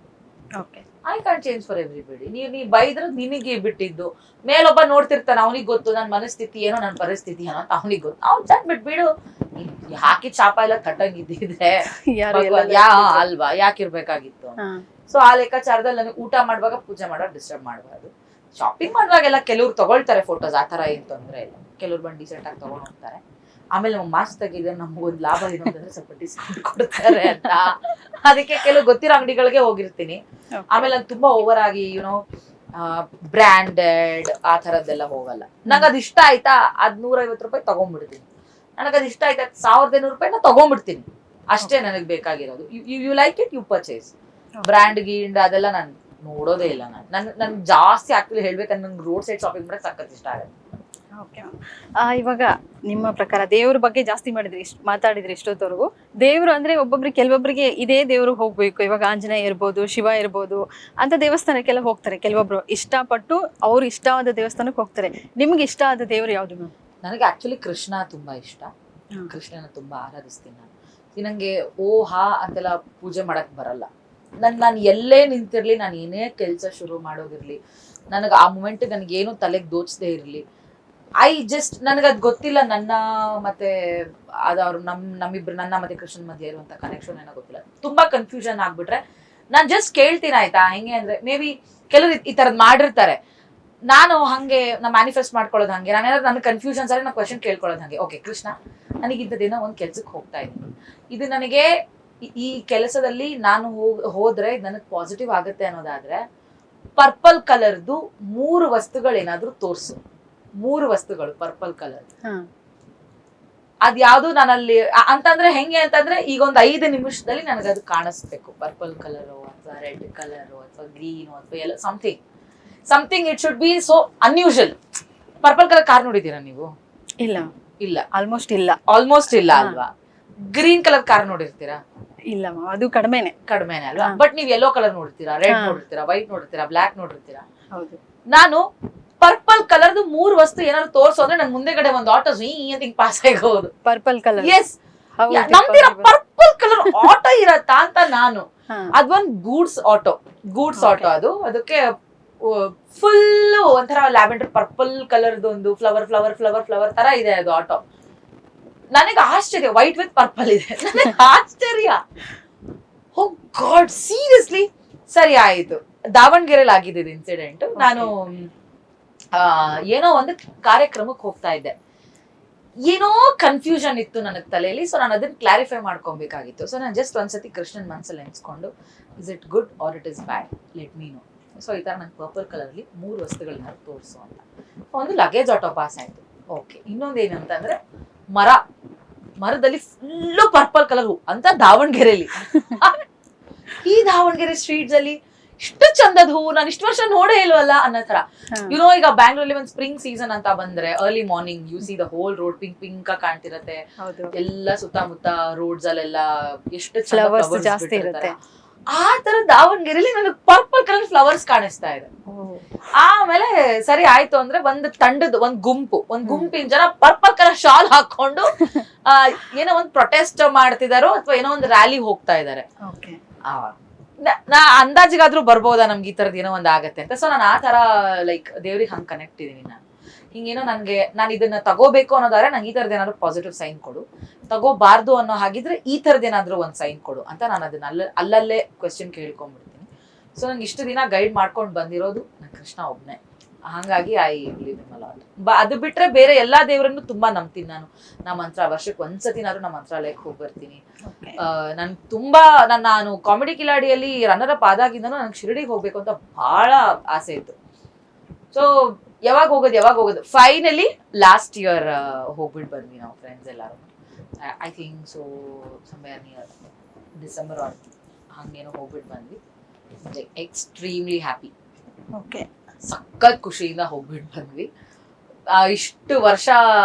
I can change for everybody. ನೀ ಬೈದ್ರೆ ನಿನಗೆ ಬಿಟ್ಟಿದ್ದು. ಮೇಲೊಬ್ಬ ನೋಡ್ತಿರ್ತಾನೆ, ಅವನಿಗೆ ಗೊತ್ತು ನನ್ನ ಮನಸ್ಥಿತಿ ಏನೋ, ನನ್ನ ಪರಿಸ್ಥಿತಿ ಏನೋ ಅಂತ ಅವನಿಗೆ ಗೊತ್ತು. ಅವ್ನು ಚಟ್ ಬಿಟ್ಬಿಡು. ಹಾಕಿ ಚಾಪ ಎಲ್ಲ ಕಟ್ಟಂಗಿದ್ದಿದ್ರೆ ಅಲ್ವಾ, ಯಾಕಿರ್ಬೇಕಾಗಿತ್ತು? ಸೊ ಆ ಲೆಕ್ಕಾಚಾರದಲ್ಲಿ ನನಗೆ ಊಟ ಮಾಡುವಾಗ ಪೂಜೆ ಮಾಡುವಾಗ ಡಿಸ್ಟರ್ಬ್ ಮಾಡಬಾರ್ದು. ಶಾಪಿಂಗ್ ಮಾಡುವಾಗೆಲ್ಲ ಕೆಲವ್ರು ತಗೊಳ್ತಾರೆ ಫೋಟೋಸ್, ಆ ತರ ಏನ್ ತೊಂದ್ರೆ ಇಲ್ಲ. ಕೆಲವ್ರು ಬಂದು ಡಿಸೆಂಟ್ ಆಗಿ ತಗೊಂಡ್ ಹೋಗ್ತಾರೆ. ಆಮೇಲೆ ನಮ್ಗೆ ಮಾಸ್ಕ್ ತೆಗಿದ್ರೆ ನಮ್ಗೊಂದು ಲಾಭ ಏನು ಅಂತಂದ್ರೆ ಸ್ವಲ್ಪ ಡಿಸ್ಕೌಂಟ್ ಕೊಡ್ತಾರೆ ಅಂತ. ಅದಕ್ಕೆ ಕೆಲವು ಗೊತ್ತಿರೋ ಅಂಗಡಿಗಳಿಗೆ ಹೋಗಿರ್ತೀನಿ. ಆಮೇಲೆ ಅದು ತುಂಬಾ ಓವರ್ ಆಗಿ ಯುನೋ ಬ್ರ್ಯಾಂಡೆಡ್ ಆ ತರದ್ದೆಲ್ಲ ಹೋಗಲ್ಲ. ನಂಗೆ ಅದು ಇಷ್ಟ ಆಯ್ತಾ, ಅದ್ 150 ರೂಪಾಯಿ ತಗೊಂಡ್ಬಿಡ್ತೀನಿ. ನನಗದು ಇಷ್ಟ ಆಯ್ತಾ, 1500 ರೂಪಾಯಿ ನಾ ತಗೊಂಡ್ಬಿಡ್ತೀನಿ. ಅಷ್ಟೇ ನನಗೆ ಬೇಕಾಗಿರೋದು. You like it, you purchase. Brand ಗೀಂಡ್ ಅದೆಲ್ಲ ನಾನು ನೋಡೋದೇ ಇಲ್ಲ. ನನ್ ಜಾಸ್ತಿ ಆಕ್ಚುಲಿ ಹೇಳ್ಬೇಕಂದ್ರೆ ನಂಗೆ ರೋಡ್ ಸೈಡ್ ಶಾಪಿಂಗ್ ಮಾಡಕ್ ಸಖತ್ ಇಷ್ಟ ಆಗುತ್ತೆ. ಇವಾಗ ನಿಮ್ಮ ಪ್ರಕಾರ ದೇವ್ರ ಬಗ್ಗೆ ಜಾಸ್ತಿ ಮಾತಾಡಿದ್ರಿ ಇಷ್ಟೊತ್ತವರೆಗೂ. ದೇವ್ರು ಅಂದ್ರೆ ಕೆಲವೊಬ್ಬರಿಗೆ ಇದೇ ದೇವ್ರು ಹೋಗ್ಬೇಕು. ಇವಾಗ ಆಂಜನೇಯ ಇರ್ಬೋದು, ಶಿವ ಇರ್ಬೋದು, ಅಂತ ದೇವಸ್ಥಾನಕ್ಕೆಲ್ಲ ಹೋಗ್ತಾರೆ. ಕೆಲವೊಬ್ರು ಇಷ್ಟಪಟ್ಟು ಅವ್ರು ಇಷ್ಟವಾದ ದೇವಸ್ಥಾನಕ್ಕೆ ಹೋಗ್ತಾರೆ. ನಿಮ್ಗೆ ಇಷ್ಟ ಆದ ದೇವ್ರು ಯಾವ್ದು ಮ್ಯಾಮ್? ನನಗೆ ಆಕ್ಚುಲಿ ಕೃಷ್ಣ ತುಂಬಾ ಇಷ್ಟ. ಕೃಷ್ಣನ ತುಂಬಾ ಆರಾಧಿಸ್ತೀನಿ ನಾನು. ನಂಗೆ ಹಾ ಅಂತೆಲ್ಲ ಪೂಜೆ ಮಾಡಕ್ ಬರಲ್ಲ. ನಾನು ಎಲ್ಲೇ ನಿಂತಿರ್ಲಿ, ನಾನು ಏನೇ ಕೆಲಸ ಶುರು ಮಾಡೋದಿರ್ಲಿ, ನನಗೆ ಆ ಮೂಮೆಂಟ್ ನನಗೇನು ತಲೆಗೆ ದೋಚದೇ ಇರಲಿ, ನನಗದ್ ಗೊತ್ತಿಲ್ಲ. ನನ್ನ ಮತ್ತೆ ಅದವ್ರು ನಮ್ಮಿಬ್ರು, ನನ್ನ ಮತ್ತೆ ಕೃಷ್ಣನ್ ಮಧ್ಯೆ ಇರುವಂತ ಕನೆಕ್ಷನ್ ಏನೋ ಗೊತ್ತಿಲ್ಲ. ತುಂಬಾ ಕನ್ಫ್ಯೂಷನ್ ಆಗ್ಬಿಟ್ರೆ ನಾನ್ ಜಸ್ಟ್ ಕೇಳ್ತೀನಿ ಆಯ್ತಾ. ಹೆಂಗೆ ಅಂದ್ರೆ ಮೇ ಬಿ ಕೆಲವರು ಈ ತರದ್ ಮಾಡಿರ್ತಾರೆ. ನಾನು ಹಂಗೆ ಮ್ಯಾನಿಫೆಸ್ಟ್ ಮಾಡ್ಕೊಳ್ಳೋದು ಹಂಗೆ. ನಾನೇನಾದ್ರು ನನ್ನ ಕನ್ಫ್ಯೂಷನ್ಸ್ ಅಲ್ಲಿ ನಾನು ಕ್ವಶನ್ ಕೇಳ್ಕೊಳ್ಳೋದು ಹಂಗೆ. ಓಕೆ ಕೃಷ್ಣ, ನನಗಿದ್ದದೇನೋ ಒಂದ್ ಕೆಲ್ಸಕ್ಕೆ ಹೋಗ್ತಾ ಇದ್ದೀನಿ, ಇದು ನನಗೆ ಈ ಕೆಲಸದಲ್ಲಿ ನಾನು ಹೋದ್ರೆ ನನಗ್ ಪಾಸಿಟಿವ್ ಆಗುತ್ತೆ ಅನ್ನೋದಾದ್ರೆ ಪರ್ಪಲ್ ಕಲರ್ದು 3 ವಸ್ತುಗಳೇನಾದ್ರೂ ತೋರ್ಸು. 3 ವಸ್ತುಗಳು ಪರ್ಪಲ್ ಕಲರ್. ಅದ್ಯಾವ್ದು ನಾನಲ್ಲಿ ಅಂತಂದ್ರೆ ಹೆಂಗೆ ಅಂತಂದ್ರೆ ಈಗ ಒಂದು 5 ನಿಮಿಷದಲ್ಲಿ ನನಗದು ಕಾಣಿಸ್ಬೇಕು. ಪರ್ಪಲ್ ಕಲರು ಅಥವಾ ರೆಡ್ ಕಲರು ಅಥವಾ ಗ್ರೀನು ಅಥವಾ ಎಲ್ಲ something it should be so unusual. Purple colour car ನೋಡಿದೀರಾ ನೀವು? ಇಲ್ಲ ಆಲ್ಮೋಸ್ಟ್ ಇಲ್ಲ ಅಲ್ವಾ? ಗ್ರೀನ್ ಕಲರ್ ಕಾರ್ ನೋಡಿರ್ತೀರಾ? ಇಲ್ಲ, ಅದು ಕಡಿಮೆನೆ ಅಲ್ವಾ? ಬಟ್ ನೀವ್ ಯೆಲ್ಲೋ ಕಲರ್ ನೋಡಿರ್ತೀರಾ, ರೆಡ್ ನೋಡಿರ್ತೀರಾ, ವೈಟ್ ನೋಡಿರ್ತೀರಾ, ಬ್ಲಾಕ್ ನೋಡಿರ್ತೀರಾ. ಹೌದು. ನಾನು ಪರ್ಪಲ್ ಕಲರ್ದು 3 ವಸ್ತು ಏನಾದ್ರು ತೋರ್ಸು ಅಂದ್ರೆ ನನ್ ಮುಂದೆಗಡೆ ಒಂದು ಆಟೋ ಅಂತ ಹಿಂಗ್ ಪಾಸ್ ಆಗೋದು. Purple colour? ಎಸ್. ನಮ್ದಿರ ಪರ್ಪಲ್ ಕಲರ್ ಆಟೋ ಇರತ್ತಾ ಅಂತ ನಾನು. ಅದೊಂದು ಗೂಡ್ಸ್ ಆಟೋ ಅದು. ಅದಕ್ಕೆ ಫುಲ್ ಒಂಥರ ಲ್ಯಾವೆಂಡರ್ ಪರ್ಪಲ್ ಕಲರ್ದು ಒಂದು ಫ್ಲವರ್ ತರ ಇದೆ ಅದು ಆಟೋ. ನನಗೆ ಆಶ್ಚರ್ಯ, ವೈಟ್ ವಿತ್ ಪರ್ಪಲ್ ಇದೆ. ನನಗೆ ಆಶ್ಚರ್ಯ, ಓ ಗಾಡ್, ಸೀರಿಯಸ್ಲಿ. ಸರಿ ಆಯ್ತು, ದಾವಣಗೆರೆಯಲ್ಲಿ ಆಗಿದೆ ಇನ್ಸಿಡೆಂಟ್. ನಾನು ಏನೋ ಒಂದು ಕಾರ್ಯಕ್ರಮಕ್ಕೆ ಹೋಗ್ತಾ ಇದ್ದೆ. ಏನೋ ಕನ್ಫ್ಯೂಷನ್ ಇತ್ತು ನನಗ್ ತಲೆಯಲ್ಲಿ. ಸೊ ನಾನು ಅದನ್ನ ಕ್ಲಾರಿಫೈ ಮಾಡ್ಕೊಬೇಕಾಗಿತ್ತು. ಸೊ ನಾನು ಜಸ್ಟ್ ಒಂದ್ಸತಿ ಕೃಷ್ಣನ್ ಮನ್ಸಲ್ಲಿ ಎನ್ಸ್ಕೊಂಡು, is it good or it is bad, let me know. So ಈ ತರ ನಂಗೆ ಪರ್ಪಲ್ ಕಲರ್ಲಿ 3 ವಸ್ತುಗಳನ್ನ ತೋರಿಸು ಅಂತ. ಒಂದು ಲಗೇಜ್ ಆಟೋ ಪಾಸ್ ಆಯ್ತು. ಓಕೆ. ಇನ್ನೊಂದೇನಂತಂದ್ರೆ ಮರದಲ್ಲಿ ಫುಲ್ಲು ಪರ್ಪಲ್ ಕಲರ್ ಹೂ ಅಂತ ದಾವಣಗೆರೆಯಲ್ಲಿ. ಈ ದಾವಣಗೆರೆ ಸ್ಟ್ರೀಟ್ಸ್ ಅಲ್ಲಿ ಇಷ್ಟು ಚಂದದ ಹೂ ನಾನು ಇಷ್ಟು ವರ್ಷ ನೋಡೇ ಇಲ್ವಲ್ಲ ಅನ್ನೋ ತರ. ಈಗ ಬ್ಯಾಂಗ್ಳೂರಲ್ಲಿ ಒಂದು ಸ್ಪ್ರಿಂಗ್ ಸೀಸನ್ ಅಂತ ಬಂದ್ರೆ early morning you see the whole road pink ಕಾಣ್ತಿರತ್ತೆ. ಎಲ್ಲ ಸುತ್ತಮುತ್ತ ರೋಡ್ಸ್ ಅಲ್ಲೆಲ್ಲ ಎಷ್ಟು ಜಾಸ್ತಿ ಇರುತ್ತೆ. ಆ ತರ ದಾವಣಗೆರೆಯಲ್ಲಿ ನನಗೆ ಪರ್ಪಲ್ ಕಲರ್ ಫ್ಲವರ್ಸ್ ಕಾಣಿಸ್ತಾ ಇದೆ. ಆಮೇಲೆ ಸರಿ ಆಯ್ತು ಅಂದ್ರೆ ಒಂದ್ ಗುಂಪಿನ ಜನ ಪರ್ಪಲ್ ಕಲರ್ ಶಾಲ್ ಹಾಕೊಂಡು ಏನೋ ಒಂದ್ ಪ್ರೊಟೆಸ್ಟ್ ಮಾಡ್ತಿದಾರೋ ಅಥವಾ ಏನೋ ಒಂದು ರ್ಯಾಲಿ ಹೋಗ್ತಾ ಇದಾರೆ. ನಾ ಅಂದಾಜಿಗಾದ್ರೂ ಬರ್ಬೋದಾ ನಮ್ಗೆ ಈ ತರದ್ ಏನೋ ಒಂದ್ ಆಗತ್ತೆ ಅಂತ. ಸೊ ನಾನು ಆ ತರ ಲೈಕ್ ದೇವ್ರಿಗೆ ಹಂಗ್ ಕನೆಕ್ಟ್ ಇದೀನಿ ನಾನು. ಹಿಂಗೇನೋ ನನ್ಗೆ ನಾನು ಇದನ್ನ ತಗೋಬೇಕು ಅನ್ನೋದಾದ್ರೆ ನಂಗೆ ಈ ತರದ್ ಏನಾದ್ರು ಪಾಸಿಟಿವ್ ಸೈನ್ ಕೊಡು, ತಗೋಬಾರ್ದು ಅನ್ನೋ ಹಾಗಿದ್ರೆ ಈ ತರದ್ ಏನಾದ್ರು ಒಂದ್ ಸೈನ್ ಕೊಡು ಅಂತ ನಾನು ಅದನ್ನ ಅಲ್ಲಲ್ಲೇ ಕ್ವೆಶ್ಚನ್ ಕೇಳ್ಕೊಂಡ್ಬಿಡ್ತೀನಿ. ಸೊ ನಂಗೆ ಇಷ್ಟು ದಿನ ಗೈಡ್ ಮಾಡ್ಕೊಂಡು ಬಂದಿರೋದು ನನ್ನ ಕೃಷ್ಣ ಒಬ್ನೇ. ಹಂಗಾಗಿ I believe in a lot. ಅದು ಬಿಟ್ರೆ ಬೇರೆ ಎಲ್ಲಾ ದೇವರನ್ನು ತುಂಬಾ ನಂಬ್ತೀನಿ ನಾನು. ನಾ ಮಂತ್ರ ವರ್ಷಕ್ಕೆ ಒಂದ್ಸತಿನಾದ್ರು ನಾ ಮಂತ್ರಾಲಯಕ್ಕೆ ಹೋಗಿ ಬರ್ತೀನಿ. ನನ್ ತುಂಬಾ ನಾನು ಕಾಮಿಡಿ ಕಿಲಾಡಿಯಲ್ಲಿ ರನ್ನರ್ ಅಪ್ ಆದಾಗಿಂದನೂ ನಂಗೆ ಶಿರಡಿಗೆ ಹೋಗ್ಬೇಕು ಅಂತ ಬಹಳ ಆಸೆ ಇತ್ತು. ಸೊ ಯಾವಾಗ ಹೋಗೋದು ಫೈನಲಿ ಲಾಸ್ಟ್ ಇಯರ್ ಹೋಗ್ಬಿಟ್ಟು ಬಂದ್ವಿ ನಾವು ಫ್ರೆಂಡ್ಸ್ ಎಲ್ಲಾರು. I think so somewhere near December or ಹಂಗೇನೋ ಹೋಗ್ಬಿಟ್ಟು ಬಂದ್ವಿ. Extremely happy. ಓಕೆ, ಸಖತ್ ಖುಷಿಯಿಂದ ಹೋಗ್ಬಿಟ್ಟು ಬಂದ್ವಿ. ಇಷ್ಟು ವರ್ಷ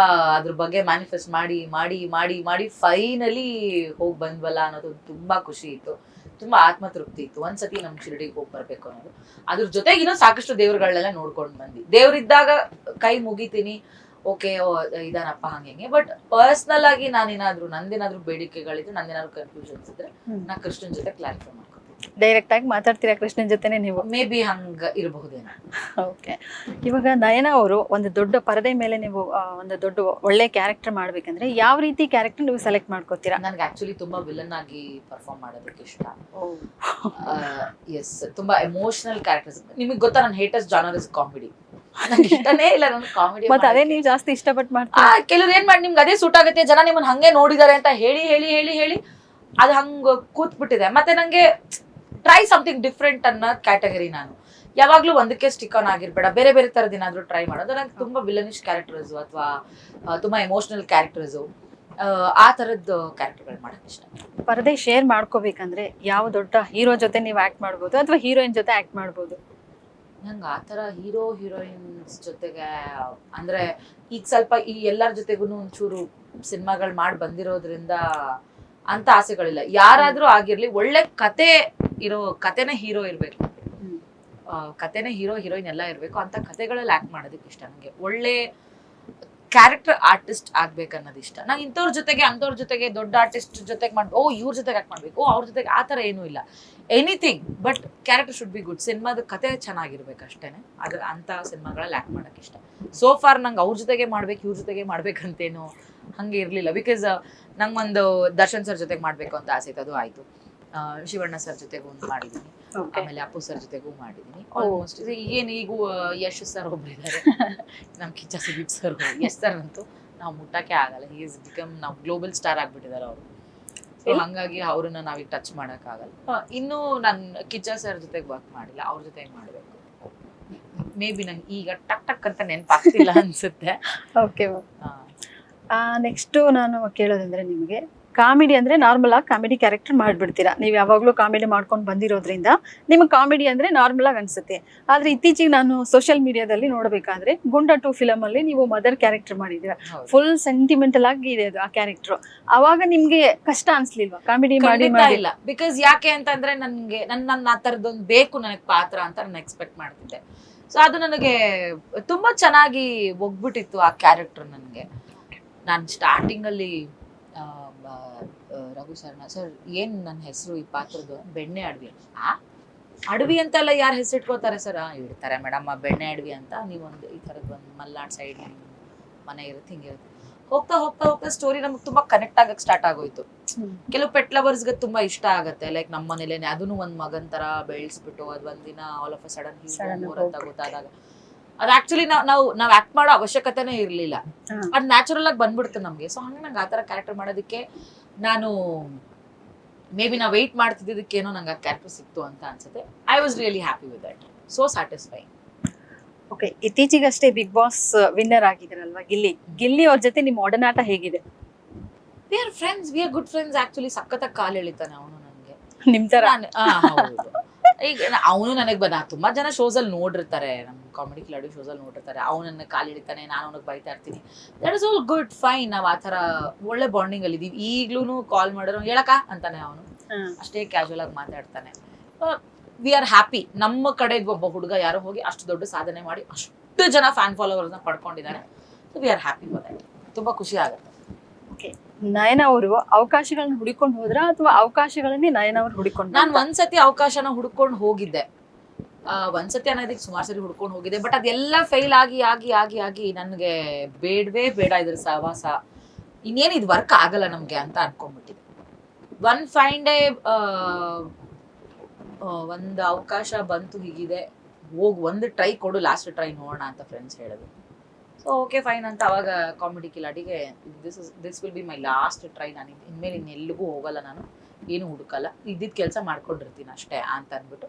ಅದ್ರ ಬಗ್ಗೆ ಮ್ಯಾನಿಫೆಸ್ಟ್ ಮಾಡಿ ಮಾಡಿ ಮಾಡಿ ಮಾಡಿ ಫೈನಲಿ ಹೋಗಿ ಬಂದ್ವಲ್ಲ ಅನ್ನೋದು ತುಂಬಾ ಖುಷಿ ಇತ್ತು, ತುಂಬಾ ಆತ್ಮತೃಪ್ತಿ ಇತ್ತು. ಒಂದ್ಸತಿ ನಮ್ ಶಿರಡಿಗೆ ಹೋಗಿ ಬರ್ಬೇಕು ಅನ್ನೋದು. ಅದ್ರ ಜೊತೆಗೆ ಇನ್ನೂ ಸಾಕಷ್ಟು ದೇವ್ರುಗಳನ್ನೆಲ್ಲ ನೋಡ್ಕೊಂಡು ಬಂದ್ವಿ. ದೇವ್ರಿದ್ದಾಗ ಕೈ ಮುಗಿತೀನಿ, ಓಕೆ ಇದಾನಪ್ಪ ಹಂಗೆ. ಬಟ್ ಪರ್ಸನಲ್ ಆಗಿ ನಾನೇನಾದ್ರು ನಂದೇನಾದ್ರು ಬೇಡಿಕೆಗಳಿದ್ರೆ, ನಂದೇನಾದ್ರು ಕನ್ಫ್ಯೂಷನ್ಸ್ ಇದ್ರೆ ನಾ ಕೃಷ್ಣನ್ ಜೊತೆ ಕ್ಲಾರಿಫೈ ಮಾಡ್ತೀನಿ. ಡೈರೆಕ್ಟ್ ಆಗಿ ಮಾತಾಡ್ತೀರಾ ಕೃಷ್ಣನ್ ಜೊತೆನೆ ನೀವು? ಮೇ ಬಿ ಹಂಗ ಇರಬಹುದೇನೋ. ಓಕೆ, ಇವಾಗ ನಯನ ಅವರು ಒಂದು ದೊಡ್ಡ ಪರದೆ ಮೇಲೆ ನೀವು ಒಂದು ದೊಡ್ಡ ಒಳ್ಳೆ ಕ್ಯಾರೆಕ್ಟರ್ ಮಾಡ್ಬೇಕಂದ್ರೆ ಯಾವ ರೀತಿ ಕ್ಯಾರೆಕ್ಟರ್ ನೀವು ಸೆಲೆಕ್ಟ್ ಮಾಡ್ಕೋತೀರಾ? ನನ್ಗೆ ಆಕ್ಚುಲಿ ತುಂಬಾ ವಿಲನ್ ಆಗಿ ಪರ್ಫಾರ್ಮ್ ಮಾಡೋದಕ್ಕೆ ಇಷ್ಟ. ಎಸ್, ತುಂಬಾ ಎಮೋಷನಲ್ ಕ್ಯಾರೆಕ್ಟರ್ಸ್. ನಿಮಗೆ ಗೊತ್ತಾ, ನನ್ನ ಹೇಟೆಸ್ಟ್ ಜಾನರ್ ಇಸ್ ಕಾಮಿಡಿ. ನಂಗೆ ಇಷ್ಟನೇ ಇಲ್ಲ ನನ್ ಕಾಮಿಡಿ. ಮತ್ತೆ ಅದೇ ನೀವು ಜಾಸ್ತಿ ಇಷ್ಟಪಟ್ಟು ಮಾಡ್ತೀರಾ. ಕೆಲವ್ರು ಏನ್ ಮಾಡಿ ನಿಮ್ಗೆ ಅದೇ ಸೂಟ್ ಆಗುತ್ತೆ, ಜನ ನಿಮ್ಮನ್ನ ಹಂಗೆ ನೋಡಿದಾರೆ ಅಂತ ಹೇಳಿ ಹೇಳಿ ಹೇಳಿ ಹೇಳಿ ಅದು ಹಂಗ ಕೂತ್ಬಿಟ್ಟಿದೆ. ಮತ್ತೆ ನಂಗೆ ಟ್ರೈ ಸಮಥಿಂಗ್ ಡಿಫ್ರೆಂಟ್ ಅನ್ನೋ ಕ್ಯಾಟಗರಿ ನಾನು. ಯಾವಾಗ್ಲೂ ಒಂದಕ್ಕೆ ಸ್ಟಿಕ್ ಆನ್ ಆಗಿರ್ಬೇಡ, ಬೇರೆ ಬೇರೆ ತರದ್ ಏನಾದ್ರು ಟ್ರೈ ಮಾಡೋದು. ನಂಗೆ ತುಂಬಾ ವಿಲನಿಶ್ ಕ್ಯಾರೆಕ್ಟರ್ಸ್ ಅಥವಾ ತುಂಬಾ ಎಮೋಷನಲ್ ಕ್ಯಾರೆಕ್ಟರ್ಸ್, ಆ ತರದ್ ಕ್ಯಾರೆಕ್ಟರ್ಗಳು ಮಾಡಕ್ ಇಷ್ಟ. ಪರದೆ ಶೇರ್ ಮಾಡ್ಕೋಬೇಕಂದ್ರೆ ಯಾವ ದೊಡ್ಡ ಹೀರೋ ಜೊತೆ ನೀವು ಆಕ್ಟ್ ಮಾಡ್ಬೋದು ಅಥವಾ ಹೀರೋಯಿನ್ ಜೊತೆ ಆಕ್ಟ್ ಮಾಡ್ಬೋದು? ನಂಗೆ ಆತರ ಹೀರೋಯಿನ್ಸ್ ಜೊತೆಗೆ ಅಂದ್ರೆ ಈಗ ಸ್ವಲ್ಪ ಈ ಎಲ್ಲರ ಜೊತೆಗೂ ಒಂಚೂರು ಸಿನಿಮಾಗಳು ಮಾಡಿ ಬಂದಿರೋದ್ರಿಂದ ಅಂತ ಆಸೆಗಳಿಲ್ಲ. ಯಾರಾದ್ರೂ ಆಗಿರ್ಲಿ, ಒಳ್ಳೆ ಕತೆ ಇರೋ ಕತೆನೇ ಹೀರೋ ಇರ್ಬೇಕು, ಕತೆನೇ ಹೀರೋಯಿನ್ ಎಲ್ಲ ಇರ್ಬೇಕು. ಅಂತ ಕತೆಗಳಲ್ಲಿ ಆಕ್ಟ್ ಮಾಡೋದಕ್ಕೆ ಇಷ್ಟ. ನಂಗೆ ಒಳ್ಳೆ ಕ್ಯಾರೆಕ್ಟರ್ ಆರ್ಟಿಸ್ಟ್ ಆಗ್ಬೇಕು ಅನ್ನೋದು ಇಷ್ಟ. ನಂಗೆ ಇಂಥವ್ರ ಜೊತೆಗೆ ಅಂಥವ್ರ ಜೊತೆಗೆ ದೊಡ್ಡ ಆರ್ಟಿಸ್ಟ್ ಜೊತೆಗೆ ಇವ್ರ ಜೊತೆಗೆ ಆಕ್ಟ್ ಮಾಡ್ಬೇಕು, ಅವ್ರ ಜೊತೆಗೆ ಆ ಥರ ಏನೂ ಇಲ್ಲ. Anything but character should be good. ಸಿನಿಮಾದ ಕತೆ ಚೆನ್ನಾಗಿರ್ಬೇಕು ಅಷ್ಟೇನೆ. ಅದ್ರ ಅಂತ ಸಿನಿಮಾಗಳಲ್ಲಿ ಆಕ್ಟ್ ಮಾಡಕ್ ಇಷ್ಟ. ಸೋ ಫಾರ್ ನಂಗೆ ಅವ್ರ ಜೊತೆಗೆ ಮಾಡ್ಬೇಕು, ಇವ್ರ ಜೊತೆಗೆ ಮಾಡ್ಬೇಕಂತೇನು ಹಂಗೆ ಇರ್ಲಿಲ್ಲ. ಬಿಕಾಸ್ ನಂಗೊಂದು ದರ್ಶನ್ ಸರ್ ಜೊತೆಗೆ ಮಾಡ್ಬೇಕು ಅಂತ ಆಸೆ ಇತ್ತು, ಅದು ಆಯ್ತು. ಶಿವಣ್ಣ ಸರ್ ಜೊತೆಗೂ ಒಂದು ಮಾಡಿದೀನಿ, ಆಮೇಲೆ ಅಪ್ಪು ಸರ್ ಜೊತೆಗೂ ಮಾಡಿದೀನಿ. ಆಲ್ಮೋಸ್ಟ್ ಈಗೂ ಯಶ್ ಸರ್ ಒಬ್ರಿದ್ದಾರೆ, ನಮ್ ಕಿಚ್ಚ ಸುದೀಪ್ ಸರ್. ಯಶ್ ಸರ್ ಅಂತೂ ನಾವು ಮುಟ್ಟಕ್ಕೆ ಆಗಲ್ಲ. ಹಿ ಇಸ್ ಬಿಕಮ್ ನಾವು ಗ್ಲೋಬಲ್ ಸ್ಟಾರ್ ಆಗ್ಬಿಟ್ಟಿದ್ದಾರೆ ಅವರು. ಸೊ ಹಂಗಾಗಿ ಅವ್ರನ್ನ ನಾವೀಗ ಟಚ್ ಮಾಡಕ್ ಆಗಲ್ಲ. ಇನ್ನು ನಾನು ಕಿಚ್ಚ ಸರ್ ಜೊತೆಗೆ ವರ್ಕ್ ಮಾಡಿಲ್ಲ, ಅವ್ರ ಜೊತೆಗೆ ಮಾಡ್ಬೇಕು. ಮೇ ಬಿ ನಂಗೆ ಈಗ ಟಕ್ ಟಕ್ ಅಂತ ನೆನಪಾಗ್ತಿಲ್ಲ ಅನ್ಸುತ್ತೆ. ಓಕೆ, ನೆಕ್ಸ್ಟ್ ನಾನು ಕೇಳೋದಂದ್ರೆ, ನಿಮಗೆ ಕಾಮಿಡಿ ಅಂದ್ರೆ ನಾರ್ಮಲ್ ಆಗಿ ಕಾಮಿಡಿ ಕ್ಯಾರೆಕ್ಟರ್ ಮಾಡ್ಬಿಡ್ತೀರಾ. ನೀವು ಯಾವಾಗ್ಲೂ ಕಾಮಿಡಿ ಮಾಡ್ಕೊಂಡು ಬಂದಿರೋದ್ರಿಂದ ನಿಮಗೆ ಕಾಮಿಡಿ ಅಂದ್ರೆ ನಾರ್ಮಲ್ ಆಗಿ ಅನ್ಸುತ್ತೆ. ಆದ್ರೆ ಇತ್ತೀಚೆಗೆ ನಾನು ಸೋಷಿಯಲ್ ಮೀಡಿಯಾದಲ್ಲಿ ನೋಡ್ಬೇಕಾದ್ರೆ ಗುಂಡ 2 ಫಿಲಮ್ ಅಲ್ಲಿ ನೀವು ಮದರ್ ಕ್ಯಾರೆಕ್ಟರ್ ಮಾಡಿದ್ದೀರಾ. ಫುಲ್ ಸೆಂಟಿಮೆಂಟಲ್ ಆಗಿ ಇದೆ ಅದು ಆ ಕ್ಯಾರೆಕ್ಟರ್. ಅವಾಗ ನಿಮ್ಗೆ ಕಷ್ಟ ಅನ್ಸ್ಲಿಲ್ವಾ ಕಾಮಿಡಿ ಮಾಡಿ? ಇಲ್ಲ, ಬಿಕಾಸ್ ಯಾಕೆ ಅಂತಂದ್ರೆ ನನ್ಗೆ ನನ್ನ ಆ ತರದೊಂದು ಬೇಕು ನನಗೆ ಪಾತ್ರ ಅಂತ ನಾನು ಎಕ್ಸ್ಪೆಕ್ಟ್ ಮಾಡ್ತಿದ್ದೆ. ಸೊ ಅದು ನನಗೆ ತುಂಬಾ ಚೆನ್ನಾಗಿ ಒಗ್ಬಿಟ್ಟಿತ್ತು ಆ ಕ್ಯಾರೆಕ್ಟರ್ ನನಗೆ. ನಾನು ಸ್ಟಾರ್ಟಿಂಗ್ ಅಲ್ಲಿ ರಘು ಸರ್ ಏನ್ ನನ್ನ ಹೆಸರು ಈ ಪಾತ್ರದ್ದು? ಬೆಣ್ಣೆ ಅಡವಿ. ಅಡವಿ ಅಂತೆಲ್ಲ ಯಾರು ಹೆಸರಿಟ್ಕೋತಾರೆ ಸರ್? ಇಡ್ತಾರೆ ಮೇಡಮ್ ಬೆಣ್ಣೆ ಅಡವಿ ಅಂತ. ನೀವೊಂದು ಈ ತರದ್ ಒಂದು ಮಲ್ನಾಡ್ ಸೈಡ್ ಮನೆ ಇರುತ್ತೆ, ಹಿಂಗಿರುತ್ತೆ. ಹೋಗ್ತಾ ಹೋಗ್ತಾ ಹೋಗ್ತಾ ಸ್ಟೋರಿ ನಮ್ಗೆ ತುಂಬಾ ಕನೆಕ್ಟ್ ಆಗಕ್ ಸ್ಟಾರ್ಟ್ ಆಗೋಯ್ತು. ಕೆಲವು ಪೆಟ್ ಲವರ್ಸ್ಗೆ ತುಂಬಾ ಇಷ್ಟ ಆಗತ್ತೆ. ಲೈಕ್ ನಮ್ಮ ಮನೇಲೇನೆ ಅದನ್ನು ಒಂದ್ ಮಗನ್ ತರ ಬೆಳೆಸ್ಬಿಟ್ಟು ಅದ್ ಒಂದಿನ ಆಲ್ ಆಫ್ ಅ ಸಡನ್ ಅಂತ ಗೊತ್ತಾದಾಗ ಅದು ಆಕ್ಚುಲಿ ನಾವ್ ಆಕ್ಟ್ ಮಾಡೋ ಅವಶ್ಯಕತೆನೇ ಇರ್ಲಿಲ್ಲ. ಅದ್ ನ್ಯಾಚುರಲ್ ಆಗಿ ಬಂದ್ಬಿಡ್ತು ನಮ್ಗೆ. ಸೊ ಹಂಗ ನಂಗೆ ಆತರ ಕ್ಯಾರೆಕ್ಟರ್ ಮಾಡೋದಕ್ಕೆ ನಾನು ಮೇ ಬಿ ನಾ ವೆಯ್ಟ್ ಮಾಡ್ತಿದ್ದಕ್ಕೇನೋ ನಂಗೆ ಆ ಕ್ಯಾರೆಕ್ಟರ್ ಸಿಕ್ತು ಅಂತ ಅನ್ಸುತ್ತೆ. I was really happy with that. So satisfying. Okay, ಇತ್ತೀಚೆಗಷ್ಟೇ ಬಿಗ್ ಬಾಸ್ ವಿನ್ನರ್ ಆಗಿದ್ರಲ್ವಾ ಗಿಲ್ಲಿ ಅವ್ರ ಜೊತೆ ನಿಮ್ಮ ಒಡನಾಟ ಹೇಗಿದೆ? We are friends, we are good friends. Actually ಸಖತ್ತಾಗಿ ಕಾಲ್ ಎಳಿತಾನೆ ಅವನು ನನಗೆ, ನಿಮ್ ತರ. ಹೌದು. ಈಗ ಅವನು ನನಗೆ ತುಂಬಾ ಜನ ಶೋಸ್ ಅಲ್ಲಿ ನೋಡಿರ್ತಾರೆ, ನಮ್ ಕಾಮಿಡಿ ಕಿಲಾಡಿ ಶೋಸ್ ಅಲ್ಲಿ ನೋಡಿರ್ತಾರೆ. ಅವ್ನು ನನ್ನ ಕಾಲ್ ಹಿಡಿತಾನೆ, ನಾನು ಅವನಿಗೆ ಬೈತಾ ಇರ್ತೀನಿ. That is all good, fine. ನಾವ್ ಆತರ ಒಳ್ಳೆ ಬಾಂಡಿಂಗ್ ಅಲ್ಲಿ ಇದೀವಿ. ಈಗ್ಲೂ ಕಾಲ್ ಮಾಡಿರೋ ಹೇಳಕ ಅಂತಾನೆ ಅವನು, ಅಷ್ಟೇ ಕ್ಯಾಶುವಲ್ ಆಗಿ ಮಾತಾಡ್ತಾನೆ. V are happy. ನಮ್ಮ ಕಡೆ ಒಬ್ಬ ಹುಡುಗ ಯಾರೋ ಹೋಗಿ ಅಷ್ಟು ದೊಡ್ಡ ಸಾಧನೆ ಮಾಡಿ ಅಷ್ಟು ಜನ ಫ್ಯಾನ್ ಫಾಲೋವರ್ಸ್ ನ ಪಡ್ಕೊಂಡಿದ್ದಾರೆ. So we are happy for that. ತುಂಬಾ ಖುಷಿ ಆಗುತ್ತೆ. ಓಕೆ, ನಯನ ಅವರು ಅವಕಾಶಗಳನ್ನ ಹುಡುಕೊಂಡು ಹೋದ್ರ ಅಥವಾ ಅವಕಾಶಗಳನ್ನೇ ನಯನ ಅವರು ಹುಡುಕೊಂಡು? ನಾನು ಒಂದ್ಸತಿ ಅವಕಾಶನ ಹುಡ್ಕೊಂಡು ಹೋಗಿದ್ದೆ. ಒಂದ್ಸತಿ ಅನ್ನೋದಕ್ಕೆ ಸುಮಾರು ಸರಿ ಹುಡ್ಕೊಂಡು ಹೋಗಿದೆ, ಬಟ್ ಅದೆಲ್ಲ ಫೇಲ್ ಆಗಿ ಆಗಿ ಆಗಿ ಆಗಿ ನನಗೆ ಬೇಡವೇ ಬೇಡ ಇದ್ರ ಸಹವಾಸ, ಇನ್ನೇನು ಇದು ವರ್ಕ್ ಆಗಲ್ಲ ನಮ್ಗೆ ಅಂತ ಅನ್ಕೊಂಡ್ಬಿಟ್ಟಿದೆ. ಒನ್ ಫೈನ್ ಡೇ ಒಂದು ಅವಕಾಶ ಬಂತು, ಹೀಗಿದೆ ಹೋಗಿ ಒಂದು ಟ್ರೈ ಕೊಡು, ಲಾಸ್ಟ್ ಟ್ರೈ ನೋಡೋಣ ಅಂತ ಫ್ರೆಂಡ್ಸ್ ಹೇಳಿದ್ರು. ಸೊ ಓಕೆ ಫೈನ್ ಅಂತ ಅವಾಗ ಕಾಮಿಡಿ ಕಿಲಾಡಿಗೆ this will be my last try, ನಾನು ಇನ್ಮೇಲೆ ಇನ್ನೆಲ್ಲಿಗೂ ಹೋಗಲ್ಲ, ನಾನು ಏನು ಹುಡುಕಲ್ಲ, ಇದ್ದಿದ್ ಕೆಲಸ ಮಾಡ್ಕೊಂಡಿರ್ತೀನಿ ಅಷ್ಟೇ ಅಂತ ಅಂದ್ಬಿಟ್ಟು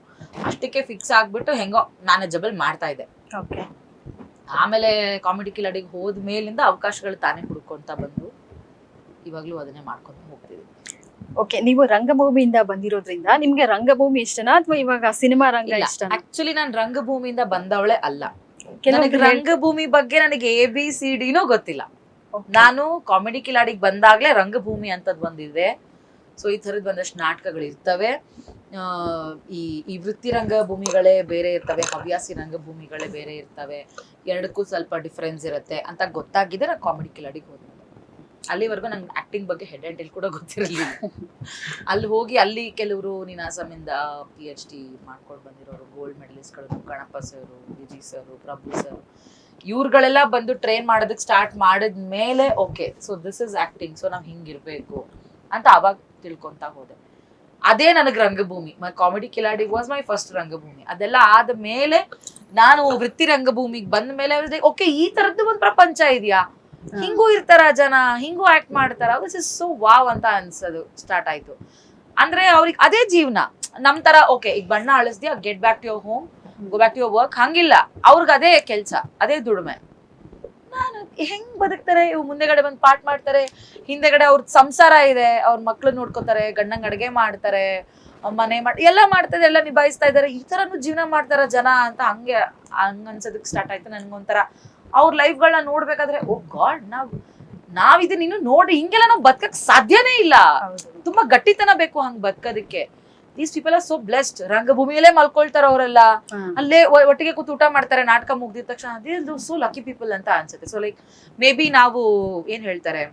ಅಷ್ಟಕ್ಕೆ ಫಿಕ್ಸ್ ಆಗ್ಬಿಟ್ಟು ಹೆಂಗೋ ಮ್ಯಾನೇಜಬಲ್ ಮಾಡ್ತಾ ಇದ್ದೆ. ಓಕೆ. ಆಮೇಲೆ ಕಾಮಿಡಿ ಕಿಲಾಡಿಗೆ ಹೋದ ಮೇಲಿಂದ ಅವಕಾಶಗಳು ತಾನೇ ಹುಡ್ಕೊಂತ ಬಂದು ಇವಾಗ್ಲೂ ಅದನ್ನೇ ಮಾಡ್ಕೊಂತ ಹೋಗ್ತಿದ್ವಿ. ಓಕೆ, ನೀವು ರಂಗಭೂಮಿಯಿಂದ ಬಂದಿರೋದ್ರಿಂದ ನಿಮ್ಗೆ ರಂಗಭೂಮಿ ಇಷ್ಟನಾ ಅಥವಾ ಇವಾಗ ಸಿನಿಮಾ ರಂಗ ಇಷ್ಟನಾ? ಆಕ್ಚುಲಿ ನಾನು ರಂಗಭೂಮಿಯಿಂದ ಬಂದವಳೆ ಅಲ್ಲ. ಕೆಲವೊಬ್ರು ರಂಗಭೂಮಿ ಬಗ್ಗೆ ನನಗೆ ABCDನೂ ಗೊತ್ತಿಲ್ಲ. ನಾನು ಕಾಮಿಡಿ ಕಿಲಾಡಿಗೆ ಬಂದಾಗ್ಲೇ ರಂಗಭೂಮಿ ಅಂತದ್ ಬಂದಿದೆ. ಸೊ ಈ ತರದ್ ಒಂದಷ್ಟು ನಾಟಕಗಳು ಇರ್ತವೆ, ಈ ವೃತ್ತಿ ರಂಗಭೂಮಿಗಳೇ ಬೇರೆ ಇರ್ತವೆ, ಹವ್ಯಾಸಿ ರಂಗಭೂಮಿಗಳೇ ಬೇರೆ ಇರ್ತವೆ, ಎರಡಕ್ಕೂ ಸ್ವಲ್ಪ ಡಿಫ್ರೆನ್ಸ್ ಇರುತ್ತೆ ಅಂತ ಗೊತ್ತಾಗಿದೆ ನಾನು ಕಾಮಿಡಿ ಕಿಲಾಡಿಗೆ ಹೋದೆ. ಅಲ್ಲಿವರೆಗೂ ನಂಗೆ ಆಕ್ಟಿಂಗ್ ಬಗ್ಗೆ ಹೆಡ್ ಅಂಡ್ ಟೇಲ್ ಕೂಡ ಗೊತ್ತಿರಲಿಲ್ಲ. ಅಲ್ಲಿ ಹೋಗಿ ಅಲ್ಲಿ ಕೆಲವರು ನೀನಾಸಮಿಂದ PhD ಮಾಡ್ಕೊಂಡು ಬಂದಿರೋರು, ಗೋಲ್ಡ್ ಮೆಡಲಿಸ್ಟ್ಗಳು, Ganapa sir, Viji sir, Prabhu sir, ಇವ್ರುಗಳೆಲ್ಲ ಬಂದು ಟ್ರೈನ್ ಮಾಡೋದಕ್ಕೆ ಸ್ಟಾರ್ಟ್ ಮಾಡಿದ್ಮೇಲೆ okay so this is acting, so ನಾವ್ ಹಿಂಗಿರ್ಬೇಕು ಅಂತ ಅವಾಗ ತಿಳ್ಕೊಂತ ಹೋದೆ. ಅದೇ ನನಗೆ ರಂಗಭೂಮಿ. Comedy Kiladi was my first ರಂಗಭೂಮಿ. ಅದೆಲ್ಲ ಆದ ಮೇಲೆ ನಾನು ವೃತ್ತಿ ರಂಗಭೂಮಿಗೆ ಬಂದ ಮೇಲೆ ಓಕೆ ಈ ತರದ್ದು ಒಂದು ಪ್ರಪಂಚ ಇದೆಯಾ, ಹಿಂಗೂ ಇರ್ತಾರ ಜನ, ಹಿಂಗೂ ಆಕ್ಟ್ ಮಾಡ್ತಾರ, ದಿಸ್ ಇಸ್ ಸೋ ವಾವ್ ಅಂತ ಅನ್ಸೋದು ಸ್ಟಾರ್ಟ್ ಆಯ್ತು. ಅಂದ್ರೆ ಅವ್ರಿಗೆ ಅದೇ ಜೀವನ, ನಮ್ ತರ ಓಕೆ ಈಗ ಬಣ್ಣ ಅಳಿಸ್ದಿ get back to your home, go back to your work, ಹಂಗಿಲ್ಲ ಅವ್ರಿಗೆ ಅದೇ ಕೆಲ್ಸ, ಅದೇ ದುಡಿಮೆ. ನಾನು ಹೆಂಗ್ ಬದುಕ್ತಾರೆ, ಇವ್ ಮುಂದೆಗಡೆ ಬಂದ್ ಪಾಠ ಮಾಡ್ತಾರೆ, ಹಿಂದೆಗಡೆ ಅವ್ರ ಸಂಸಾರ ಇದೆ, ಅವ್ರ ಮಕ್ಳು ನೋಡ್ಕೋತಾರೆ, ಗಂಡಂಗ್ ಅಡ್ಗೆ ಮಾಡ್ತಾರೆ, ಮನೆ ಎಲ್ಲ ಮಾಡ್ತಾರೆ, ಎಲ್ಲ ನಿಭಾಯಿಸ್ತಾ ಇದಾರೆ, ಈ ತರನು ಜೀವನ ಮಾಡ್ತಾರ ಜನ ಅಂತ ಹಂಗ ಅನ್ಸೋದಕ್ ಸ್ಟಾರ್ಟ್ ಆಯ್ತು. ನನ್ಗೊಂಥರ ಅವ್ರ ಲೈಫ್ಗಳನ್ನ ನೋಡ್ಬೇಕಾದ್ರೆ ಓ ಗಾಡ್ ನಾವ್ ಇದನ್ನ ಇನ್ನು ನೋಡಿ ಹಿಂಗೆಲ್ಲ ನಾವ್ ಬದುಕಕ್ ಸಾಧ್ಯನೇ ಇಲ್ಲ, ತುಂಬಾ ಗಟ್ಟಿತನ ಬೇಕು ಹಂಗ್ ಬದುಕೋದಕ್ಕೆ. These people are so blessed. ರಂಗಭೂಮಿಯಲ್ಲೇ ಮಲ್ಕೊಳ್ತಾರ ಅವರೆಲ್ಲ, ಅಲ್ಲೇ ಒಟ್ಟಿಗೆ ಕೂತು ಊಟ ಮಾಡ್ತಾರೆ, ನಾಟಕ ಮುಗ್ದಿದ ತಕ್ಷಣ. ಅದೇ ಸೋ ಲಕ್ಕಿ ಪೀಪಲ್ ಅಂತ ಅನ್ಸುತ್ತೆ. ಸೊ ಲೈಕ್ ಮೇ ಬಿ ನಾವು ಏನ್ ಹೇಳ್ತಾರೆ,